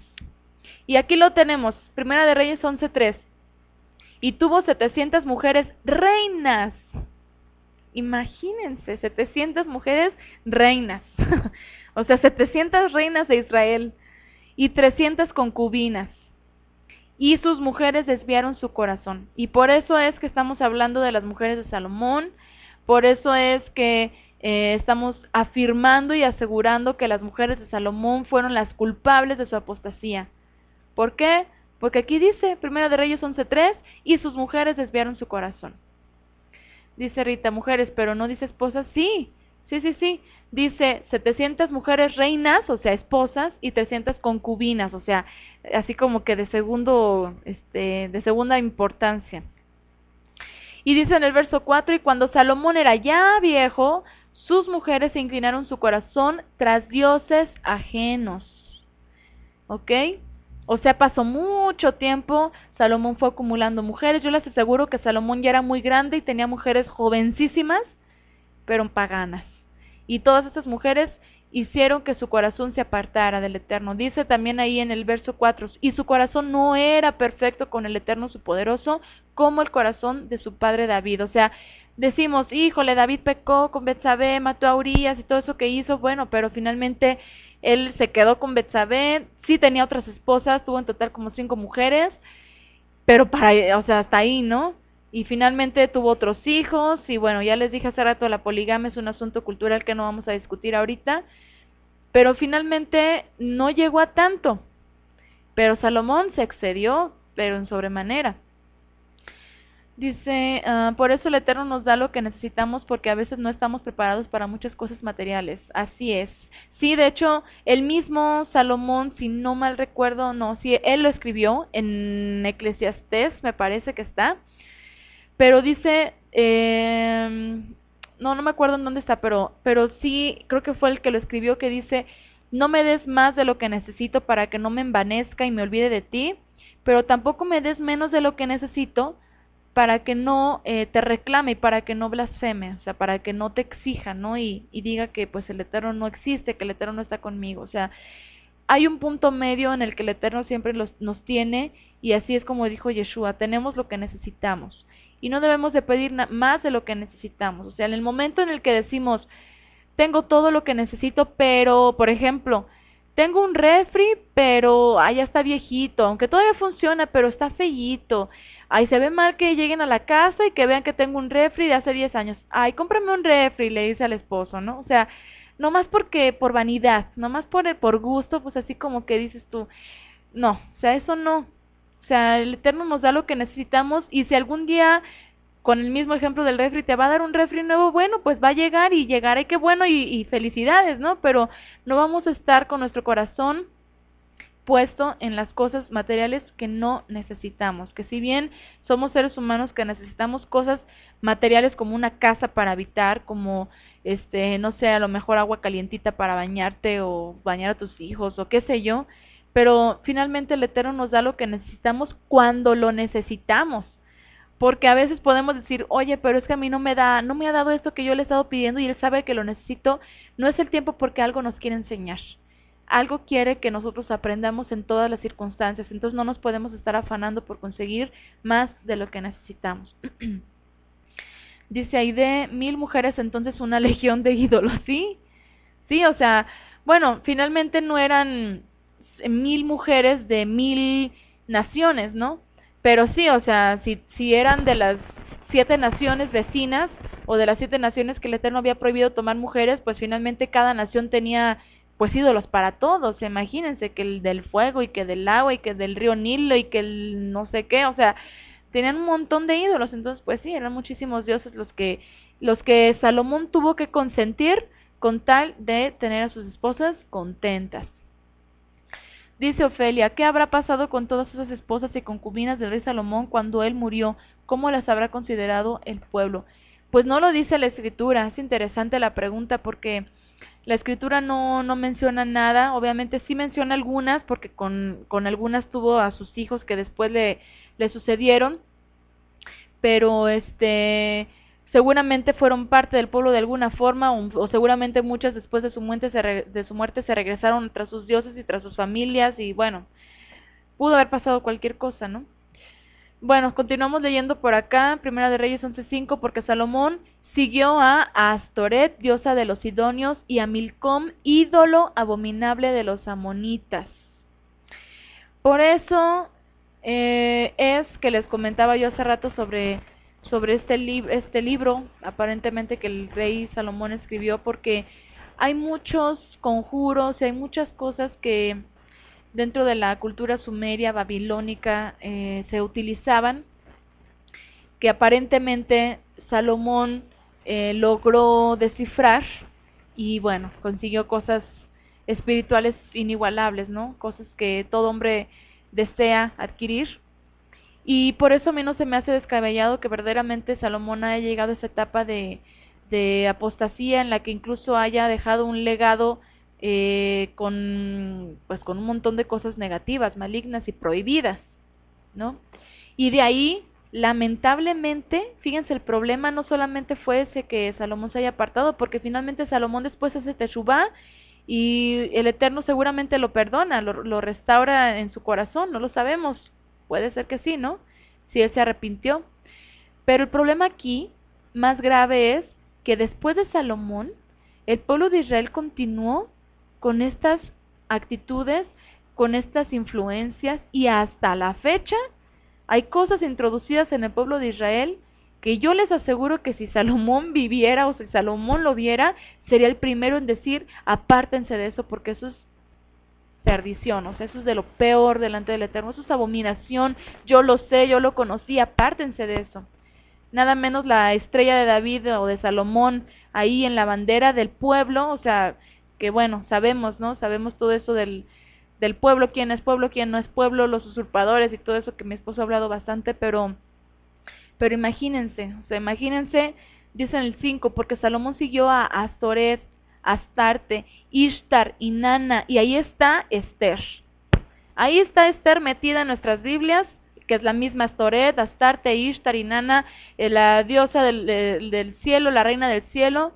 Y aquí lo tenemos, Primera de Reyes 11:3. Y tuvo 700 mujeres reinas. Imagínense, 700 mujeres reinas. O sea, 700 reinas de Israel y 300 concubinas. Y sus mujeres desviaron su corazón. Y por eso es que estamos hablando de las mujeres de Salomón, por eso es que estamos afirmando y asegurando que las mujeres de Salomón fueron las culpables de su apostasía. ¿Por qué? Porque aquí dice, Primera de Reyes 11:3, y sus mujeres desviaron su corazón. Dice Rita, mujeres, pero no dice esposas. Sí. Dice 700 mujeres reinas, o sea, esposas, y 300 concubinas, o sea, así como que de segunda importancia. Y dice en el verso 4, y cuando Salomón era ya viejo, sus mujeres se inclinaron su corazón tras dioses ajenos. ¿Ok? O sea, pasó mucho tiempo, Salomón fue acumulando mujeres. Yo les aseguro que Salomón ya era muy grande y tenía mujeres jovencísimas, pero paganas. Y todas estas mujeres hicieron que su corazón se apartara del Eterno. Dice también ahí en el verso 4, y su corazón no era perfecto con el Eterno su poderoso, como el corazón de su padre David. O sea, decimos, híjole, David pecó con Betsabé, mató a Urías y todo eso que hizo, bueno, pero finalmente él se quedó con Betsabé, sí tenía otras esposas, tuvo en total como 5 mujeres, pero o sea, hasta ahí, ¿no? Y finalmente tuvo otros hijos, y bueno, ya les dije hace rato, la poligamia es un asunto cultural que no vamos a discutir ahorita, pero finalmente no llegó a tanto. Pero Salomón se excedió, pero en sobremanera. Dice, por eso el Eterno nos da lo que necesitamos, porque a veces no estamos preparados para muchas cosas materiales. Así es. Sí, de hecho, el mismo Salomón, si no mal recuerdo, no, sí, él lo escribió en Eclesiastés, me parece que está, pero dice, no me acuerdo en dónde está, pero sí, creo que fue el que lo escribió, que dice, no me des más de lo que necesito para que no me envanezca y me olvide de ti, pero tampoco me des menos de lo que necesito para que no te reclame y para que no blasfeme, o sea, para que no te exija, ¿no? Y diga que pues el Eterno no existe, que el Eterno no está conmigo, o sea, hay un punto medio en el que el Eterno siempre nos tiene, y así es como dijo Yeshua, tenemos lo que necesitamos, y no debemos de pedir más de lo que necesitamos. O sea, en el momento en el que decimos, tengo todo lo que necesito, pero, por ejemplo, tengo un refri, pero ya está viejito, aunque todavía funciona, pero está feíto. Ay, se ve mal que lleguen a la casa y que vean que tengo un refri de hace 10 años. Ay, cómprame un refri, le dice al esposo, ¿no? O sea, no más porque, por vanidad, no más por gusto, pues así como que dices tú, no, o sea, eso no. O sea, el Eterno nos da lo que necesitamos y si algún día, con el mismo ejemplo del refri, te va a dar un refri nuevo, bueno, pues va a llegar y llegará y qué bueno y felicidades, ¿no? Pero no vamos a estar con nuestro corazón puesto en las cosas materiales que no necesitamos, que si bien somos seres humanos que necesitamos cosas materiales como una casa para habitar, como no sé, a lo mejor agua calientita para bañarte o bañar a tus hijos o qué sé yo, pero finalmente el Eterno nos da lo que necesitamos cuando lo necesitamos. Porque a veces podemos decir, oye, pero es que a mí no me ha dado esto que yo le he estado pidiendo y él sabe que lo necesito. No es el tiempo porque algo nos quiere enseñar. Algo quiere que nosotros aprendamos en todas las circunstancias. Entonces no nos podemos estar afanando por conseguir más de lo que necesitamos. Dice ahí de 1000 mujeres, entonces una legión de ídolos, ¿sí? Sí, o sea, bueno, finalmente no eran 1000 mujeres de 1000 naciones, ¿no? Pero sí, o sea, si eran de las 7 naciones vecinas o de las 7 naciones que el Eterno había prohibido tomar mujeres, pues finalmente cada nación tenía pues ídolos para todos. Imagínense que el del fuego y que del agua y que del río Nilo y que el no sé qué, o sea, tenían un montón de ídolos. Entonces, pues sí, eran muchísimos dioses los que Salomón tuvo que consentir con tal de tener a sus esposas contentas. Dice Ofelia, ¿qué habrá pasado con todas esas esposas y concubinas del rey Salomón cuando él murió? ¿Cómo las habrá considerado el pueblo? Pues no lo dice la escritura. Es interesante la pregunta porque la escritura no menciona nada. Obviamente sí menciona algunas porque con algunas tuvo a sus hijos que después le sucedieron, pero seguramente fueron parte del pueblo de alguna forma, o seguramente muchas después de su muerte se regresaron tras sus dioses y tras sus familias, y bueno, pudo haber pasado cualquier cosa, ¿no? Bueno, continuamos leyendo por acá, Primera de Reyes 11:5, porque Salomón siguió a Astoret, diosa de los sidonios, y a Milcom, ídolo abominable de los amonitas. Por eso es que les comentaba yo hace rato sobre este libro, aparentemente que el rey Salomón escribió, porque hay muchos conjuros y hay muchas cosas que dentro de la cultura sumeria, babilónica, se utilizaban, que aparentemente Salomón logró descifrar y bueno, consiguió cosas espirituales inigualables, ¿no? Cosas que todo hombre desea adquirir. Y por eso a mí no se me hace descabellado que verdaderamente Salomón haya llegado a esa etapa de apostasía en la que incluso haya dejado un legado con un montón de cosas negativas, malignas y prohibidas, ¿no? Y de ahí, lamentablemente, fíjense, el problema no solamente fue ese que Salomón se haya apartado, porque finalmente Salomón después hace teshuvá y el Eterno seguramente lo perdona, lo restaura en su corazón, no lo sabemos, puede ser que sí, ¿no? Si él se arrepintió. Pero el problema aquí, más grave, es que después de Salomón, el pueblo de Israel continuó con estas actitudes, con estas influencias, y hasta la fecha hay cosas introducidas en el pueblo de Israel que yo les aseguro que si Salomón viviera o si Salomón lo viera, sería el primero en decir, apártense de eso porque eso es perdición, o sea, eso es de lo peor delante del Eterno, eso es abominación, yo lo sé, yo lo conocí, apártense de eso. Nada menos la estrella de David o de Salomón ahí en la bandera del pueblo, o sea, que bueno, sabemos, ¿no? Sabemos todo eso del pueblo, quién es pueblo, quién no es pueblo, los usurpadores y todo eso que mi esposo ha hablado bastante, pero imagínense, o sea, imagínense, dice en el 5, porque Salomón siguió a Astoret, Astarte, Ishtar, Inanna, y ahí está Esther. Ahí está Esther metida en nuestras Biblias, que es la misma Astoret, Astarte, Ishtar, Inanna, la diosa del cielo, la reina del cielo,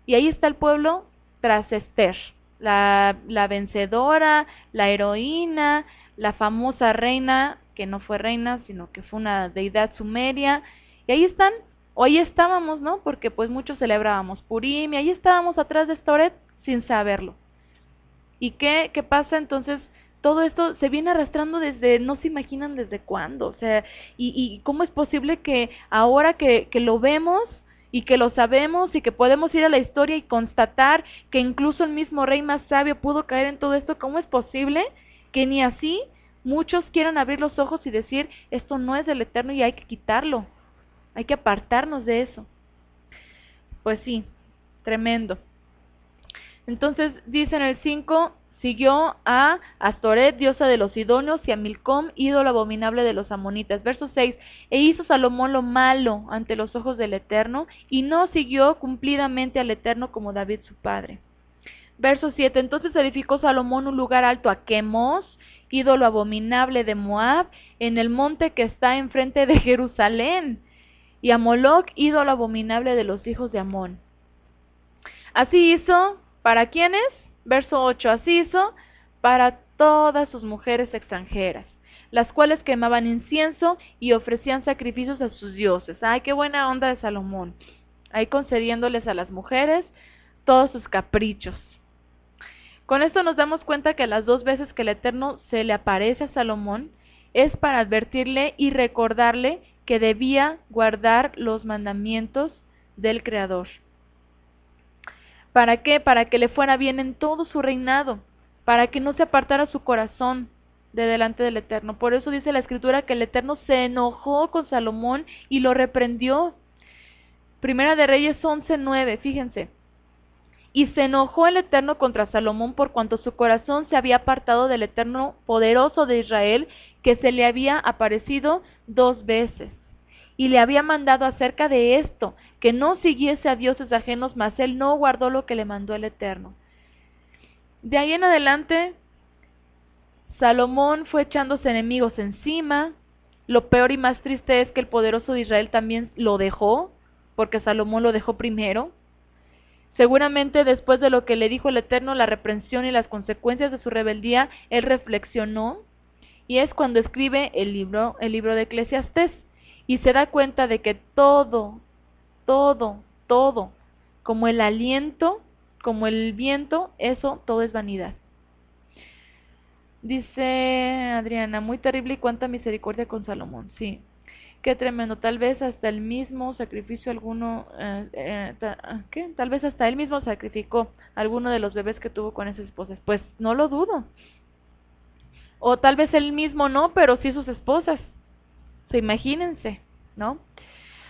y ahí está el pueblo tras Esther, la vencedora, la heroína, la famosa reina, que no fue reina, sino que fue una deidad sumeria, y ahí están, o ahí estábamos, ¿no? Porque pues muchos celebrábamos Purim, y ahí estábamos atrás de Storet sin saberlo. ¿Y qué pasa entonces? Todo esto se viene arrastrando desde, no se imaginan desde cuándo, o sea, y cómo es posible que ahora que lo vemos, y que lo sabemos y que podemos ir a la historia y constatar que incluso el mismo rey más sabio pudo caer en todo esto. ¿Cómo es posible que ni así muchos quieran abrir los ojos y decir, esto no es del Eterno y hay que quitarlo, hay que apartarnos de eso? Pues sí, tremendo. Entonces dice en el 5, siguió a Astoret, diosa de los sidonios, y a Milcom, ídolo abominable de los amonitas. Verso 6, e hizo Salomón lo malo ante los ojos del Eterno, y no siguió cumplidamente al Eterno como David su padre. Verso 7, entonces edificó Salomón un lugar alto a Quemos, ídolo abominable de Moab, en el monte que está enfrente de Jerusalén, y a Moloc, ídolo abominable de los hijos de Amón. Así hizo, ¿para quiénes? Verso 8, así hizo para todas sus mujeres extranjeras, las cuales quemaban incienso y ofrecían sacrificios a sus dioses. ¡Ay, qué buena onda de Salomón! Ahí concediéndoles a las mujeres todos sus caprichos. Con esto nos damos cuenta que las 2 veces que el Eterno se le aparece a Salomón es para advertirle y recordarle que debía guardar los mandamientos del Creador. ¿Para qué? Para que le fuera bien en todo su reinado, para que no se apartara su corazón de delante del Eterno. Por eso dice la Escritura que el Eterno se enojó con Salomón y lo reprendió. Primera de Reyes 11:9, fíjense. Y se enojó el Eterno contra Salomón por cuanto su corazón se había apartado del Eterno poderoso de Israel, que se le había aparecido 2 veces. Y le había mandado acerca de esto, que no siguiese a dioses ajenos, mas él no guardó lo que le mandó el Eterno. De ahí en adelante, Salomón fue echándose enemigos encima. Lo peor y más triste es que el poderoso de Israel también lo dejó, porque Salomón lo dejó primero. Seguramente después de lo que le dijo el Eterno, la reprensión y las consecuencias de su rebeldía, él reflexionó, y es cuando escribe el libro de Eclesiastés. Y se da cuenta de que todo, como el aliento, como el viento, eso todo es vanidad. Dice Adriana, muy terrible y cuánta misericordia con Salomón. Sí, qué tremendo. Tal vez hasta el mismo sacrificio alguno, ¿qué? Tal vez hasta él mismo sacrificó alguno de los bebés que tuvo con esas esposas. Pues no lo dudo. O tal vez él mismo no, pero sí sus esposas. O sea, imagínense, ¿no?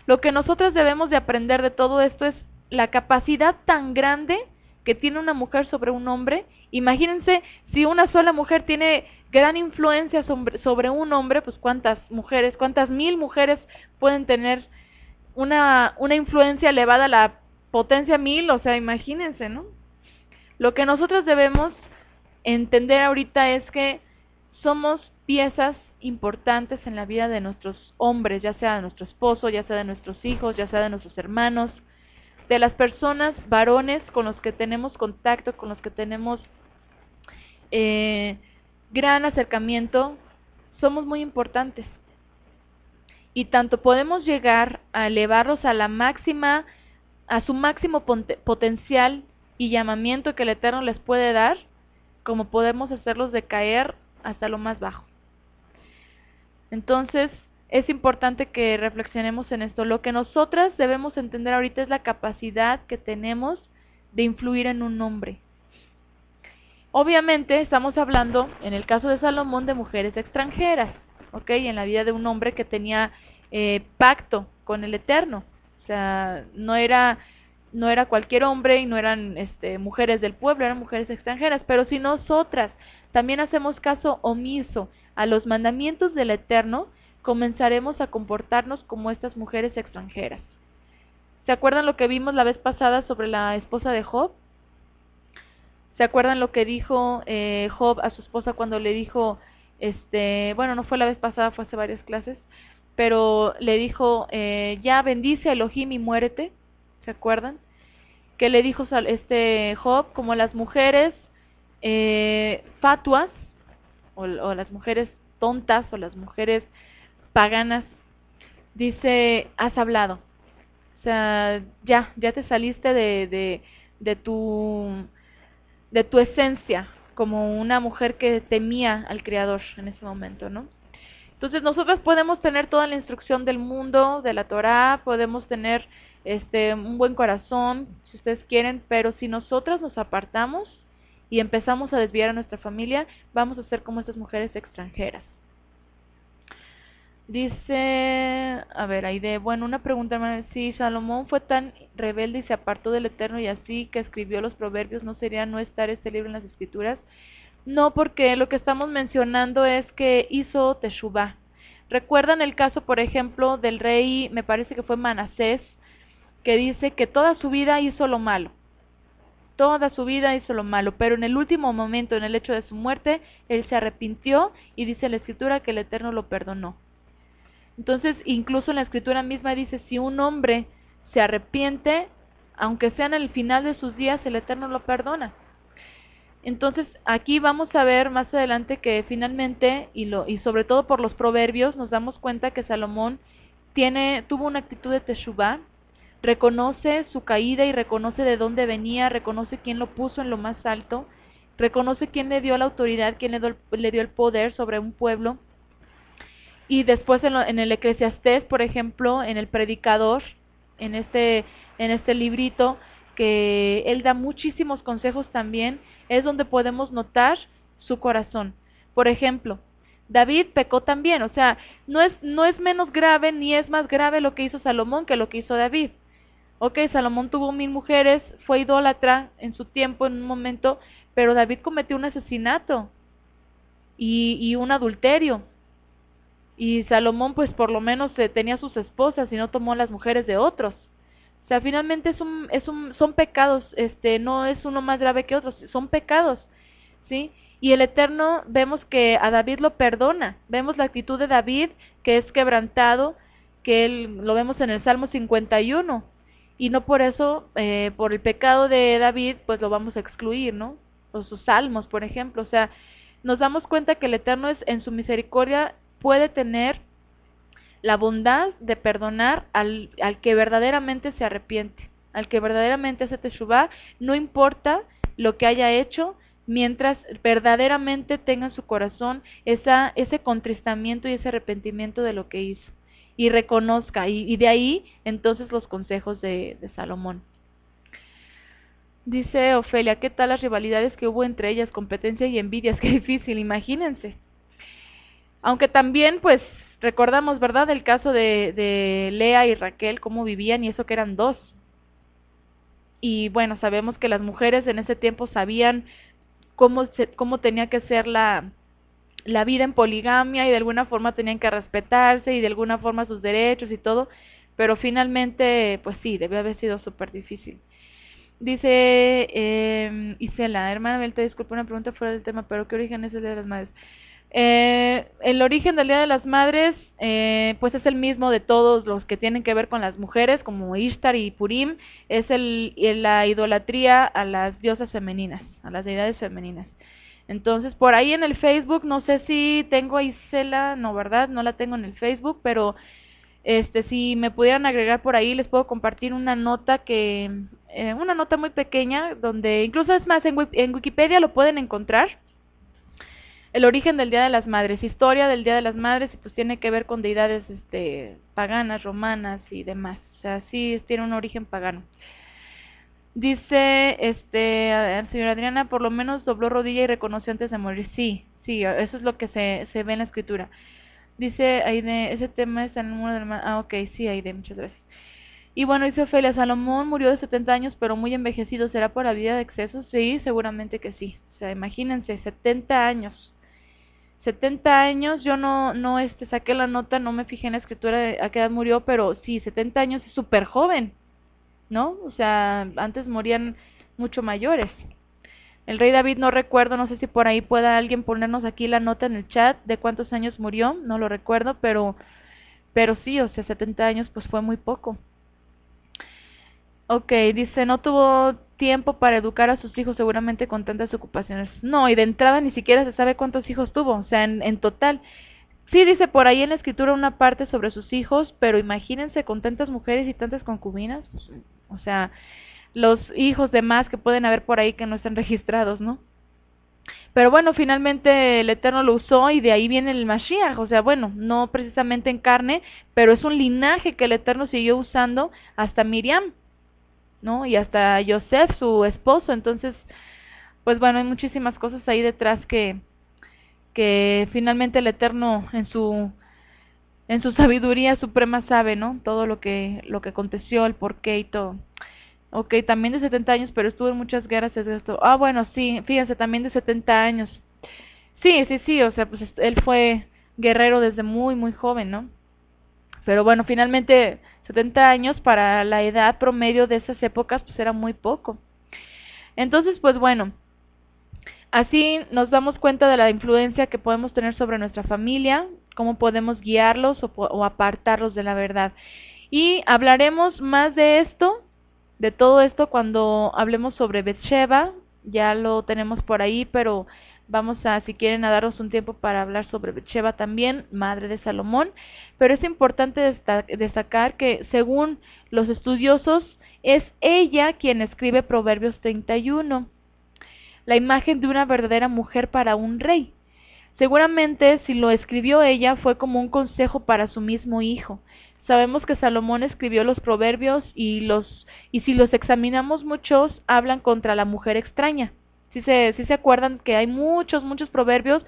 Lo que nosotros debemos de aprender de todo esto es la capacidad tan grande que tiene una mujer sobre un hombre. Imagínense, si una sola mujer tiene gran influencia sobre un hombre, pues cuántas mujeres, cuántas mil mujeres pueden tener una influencia elevada a la potencia 1000, o sea, imagínense, ¿no? Lo que nosotros debemos entender ahorita es que somos piezas importantes en la vida de nuestros hombres, ya sea de nuestro esposo, ya sea de nuestros hijos, ya sea de nuestros hermanos, de las personas, varones con los que tenemos contacto, con los que tenemos gran acercamiento, somos muy importantes. Y tanto podemos llegar a elevarlos a la máxima, a su máximo potencial y llamamiento que el Eterno les puede dar, como podemos hacerlos decaer hasta lo más bajo. Entonces, es importante que reflexionemos en esto. Lo que nosotras debemos entender ahorita es la capacidad que tenemos de influir en un hombre. Obviamente, estamos hablando, en el caso de Salomón, de mujeres extranjeras, ¿ok? En la vida de un hombre que tenía pacto con el Eterno. O sea, no era cualquier hombre y no eran mujeres del pueblo, eran mujeres extranjeras. Pero si nosotras también hacemos caso omiso a los mandamientos del Eterno, comenzaremos a comportarnos como estas mujeres extranjeras. ¿Se acuerdan lo que vimos la vez pasada sobre la esposa de Job? ¿Se acuerdan lo que dijo Job a su esposa cuando le dijo, bueno, no fue la vez pasada, fue hace varias clases, pero le dijo, ya bendice a Elohim y muérete? ¿Se acuerdan? Que le dijo Job, como las mujeres fatuas, o las mujeres tontas, o las mujeres paganas, dice, has hablado. O sea, ya te saliste de tu esencia, como una mujer que temía al Creador en ese momento, ¿no? Entonces nosotros podemos tener toda la instrucción del mundo, de la Torá, podemos tener un buen corazón, si ustedes quieren, pero si nosotras nos apartamos y empezamos a desviar a nuestra familia, vamos a ser como estas mujeres extranjeras. Dice, a ver, bueno, una pregunta, si Salomón fue tan rebelde y se apartó del Eterno y así que escribió los proverbios, ¿no sería no estar este libro en las escrituras? No, porque lo que estamos mencionando es que hizo Teshuvá. ¿Recuerdan el caso, por ejemplo, del rey, me parece que fue Manasés, que dice que toda su vida hizo lo malo? Toda su vida hizo lo malo, pero en el último momento, en el hecho de su muerte, él se arrepintió y dice la escritura que el Eterno lo perdonó. Entonces, incluso en la escritura misma dice, si un hombre se arrepiente, aunque sea en el final de sus días, el Eterno lo perdona. Entonces, aquí vamos a ver más adelante que finalmente, y sobre todo por los proverbios, nos damos cuenta que Salomón tuvo una actitud de teshuvá, reconoce su caída y reconoce de dónde venía, reconoce quién lo puso en lo más alto, reconoce quién le dio la autoridad, quién le dio el poder sobre un pueblo. Y después en el Eclesiastés, por ejemplo, en el Predicador, en este librito, que él da muchísimos consejos también, es donde podemos notar su corazón. Por ejemplo, David pecó también, o sea, no es menos grave ni es más grave lo que hizo Salomón que lo que hizo David. Ok, Salomón tuvo 1000 mujeres, fue idólatra en su tiempo, en un momento, pero David cometió un asesinato y un adulterio. Y Salomón pues por lo menos tenía sus esposas y no tomó las mujeres de otros. O sea, finalmente son pecados, no es uno más grave que otros, son pecados, ¿sí? Y el Eterno vemos que a David lo perdona, vemos la actitud de David que es quebrantado, que él lo vemos en el Salmo 51, y no por eso, por el pecado de David, pues lo vamos a excluir, ¿no? O sus salmos, por ejemplo, o sea, nos damos cuenta que el Eterno es en su misericordia puede tener la bondad de perdonar al que verdaderamente se arrepiente, al que verdaderamente hace teshuvá, no importa lo que haya hecho, mientras verdaderamente tenga en su corazón ese contristamiento y ese arrepentimiento de lo que hizo, y reconozca, y de ahí entonces los consejos de Salomón. Dice Ofelia, ¿qué tal las rivalidades que hubo entre ellas, competencia y envidias? Qué difícil, imagínense. Aunque también, pues, recordamos, ¿verdad?, el caso de Lea y Raquel, cómo vivían, y eso que eran dos. Y bueno, sabemos que las mujeres en ese tiempo sabían cómo tenía que ser la vida en poligamia, y de alguna forma tenían que respetarse, y de alguna forma sus derechos y todo, pero finalmente, pues sí, debió haber sido súper difícil. Dice Isela, hermana Belta, disculpa una pregunta fuera del tema, pero ¿qué origen es el Día de las Madres? El origen del Día de las Madres, pues es el mismo de todos los que tienen que ver con las mujeres, como Ishtar y Purim, es la idolatría a las diosas femeninas, a las deidades femeninas. Entonces, por ahí en el Facebook, no sé si tengo a Isela, no, ¿verdad? No la tengo en el Facebook, pero si me pudieran agregar por ahí, les puedo compartir una nota una nota muy pequeña, donde incluso es más, en Wikipedia lo pueden encontrar. El origen del Día de las Madres, historia del Día de las Madres, y pues tiene que ver con deidades paganas, romanas y demás. O sea, sí tiene un origen pagano. Dice, señora Adriana, por lo menos dobló rodilla y reconoció antes de morir. Sí, eso es lo que se ve en la escritura. Dice Aide, ese tema está en el número del... ok, sí, Aide, muchas gracias. Y bueno, dice Ofelia, Salomón murió de 70 años, pero muy envejecido. ¿Será por la vida de excesos? Sí, seguramente que sí. O sea, imagínense, 70 años. 70 años, yo no saqué la nota, no me fijé en la escritura de a qué edad murió, pero sí, 70 años es súper joven, ¿no? O sea, antes morían mucho mayores. El rey David no recuerdo, no sé si por ahí pueda alguien ponernos aquí la nota en el chat de cuántos años murió, no lo recuerdo, pero sí, o sea, 70 años pues fue muy poco. Ok, dice, no tuvo tiempo para educar a sus hijos seguramente con tantas ocupaciones. No, y de entrada ni siquiera se sabe cuántos hijos tuvo, o sea, en total. Sí dice por ahí en la escritura una parte sobre sus hijos, pero imagínense con tantas mujeres y tantas concubinas, o sea, los hijos de más que pueden haber por ahí que no están registrados, ¿no? Pero bueno, finalmente el Eterno lo usó y de ahí viene el Mashiach, o sea, bueno, no precisamente en carne, pero es un linaje que el Eterno siguió usando hasta Miriam, ¿no? Y hasta Yosef, su esposo. Entonces, pues bueno, hay muchísimas cosas ahí detrás que finalmente el Eterno en su sabiduría suprema sabe, ¿no? Todo lo que aconteció, el porqué y todo. Ok, también de 70 años, pero estuvo en muchas guerras, es esto. Ah, bueno, sí, fíjense, también de 70 años. Sí, sí, sí, o sea, pues él fue guerrero desde muy, muy joven, ¿no? Pero bueno, finalmente 70 años para la edad promedio de esas épocas, pues era muy poco. Entonces, pues bueno, así nos damos cuenta de la influencia que podemos tener sobre nuestra familia, cómo podemos guiarlos o apartarlos de la verdad. Y hablaremos más de esto, de todo esto, cuando hablemos sobre Betsheba. Ya lo tenemos por ahí, pero vamos a, si quieren, a darnos un tiempo para hablar sobre Betsheba también, madre de Salomón. Pero es importante destacar que, según los estudiosos, es ella quien escribe Proverbios 31, la imagen de una verdadera mujer para un rey. Seguramente, si lo escribió ella, fue como un consejo para su mismo hijo. Sabemos que Salomón escribió los proverbios y si los examinamos, muchos hablan contra la mujer extraña. Si se acuerdan que hay muchos proverbios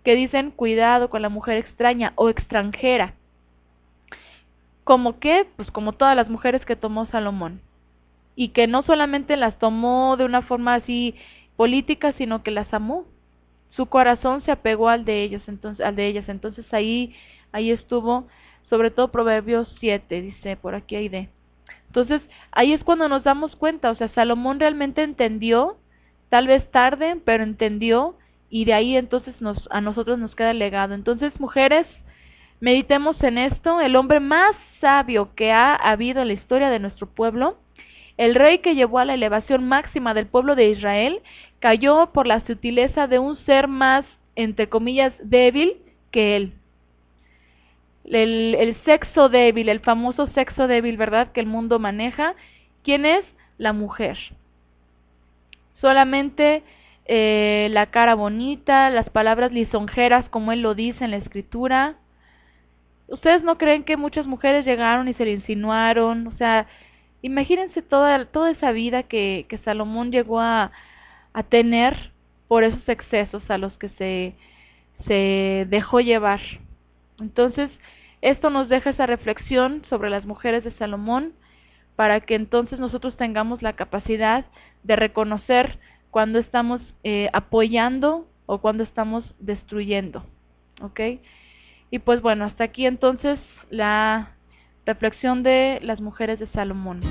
que dicen cuidado con la mujer extraña o extranjera. ¿Como qué? Pues como todas las mujeres que tomó Salomón. Y que no solamente las tomó de una forma así política, sino que las amó. Su corazón se apegó al de ellas. Entonces ahí estuvo, sobre todo Proverbios 7, dice, por aquí hay de. Entonces, ahí es cuando nos damos cuenta, o sea, Salomón realmente entendió, tal vez tarde, pero entendió, y de ahí entonces a nosotros nos queda el legado. Entonces, mujeres, meditemos en esto. El hombre más sabio que ha habido en la historia de nuestro pueblo, el rey que llevó a la elevación máxima del pueblo de Israel, cayó por la sutileza de un ser más, entre comillas, débil que él. El sexo débil, el famoso sexo débil, ¿verdad?, que el mundo maneja. ¿Quién es? La mujer. Solamente la cara bonita, las palabras lisonjeras, como él lo dice en la escritura. ¿Ustedes no creen que muchas mujeres llegaron y se le insinuaron? O sea, imagínense toda esa vida que Salomón llegó a tener por esos excesos a los que se dejó llevar. Entonces, esto nos deja esa reflexión sobre las mujeres de Salomón, para que entonces nosotros tengamos la capacidad de reconocer cuando estamos apoyando o cuando estamos destruyendo. ¿Ok? Y pues bueno, hasta aquí entonces la reflexión de las mujeres de Salomón.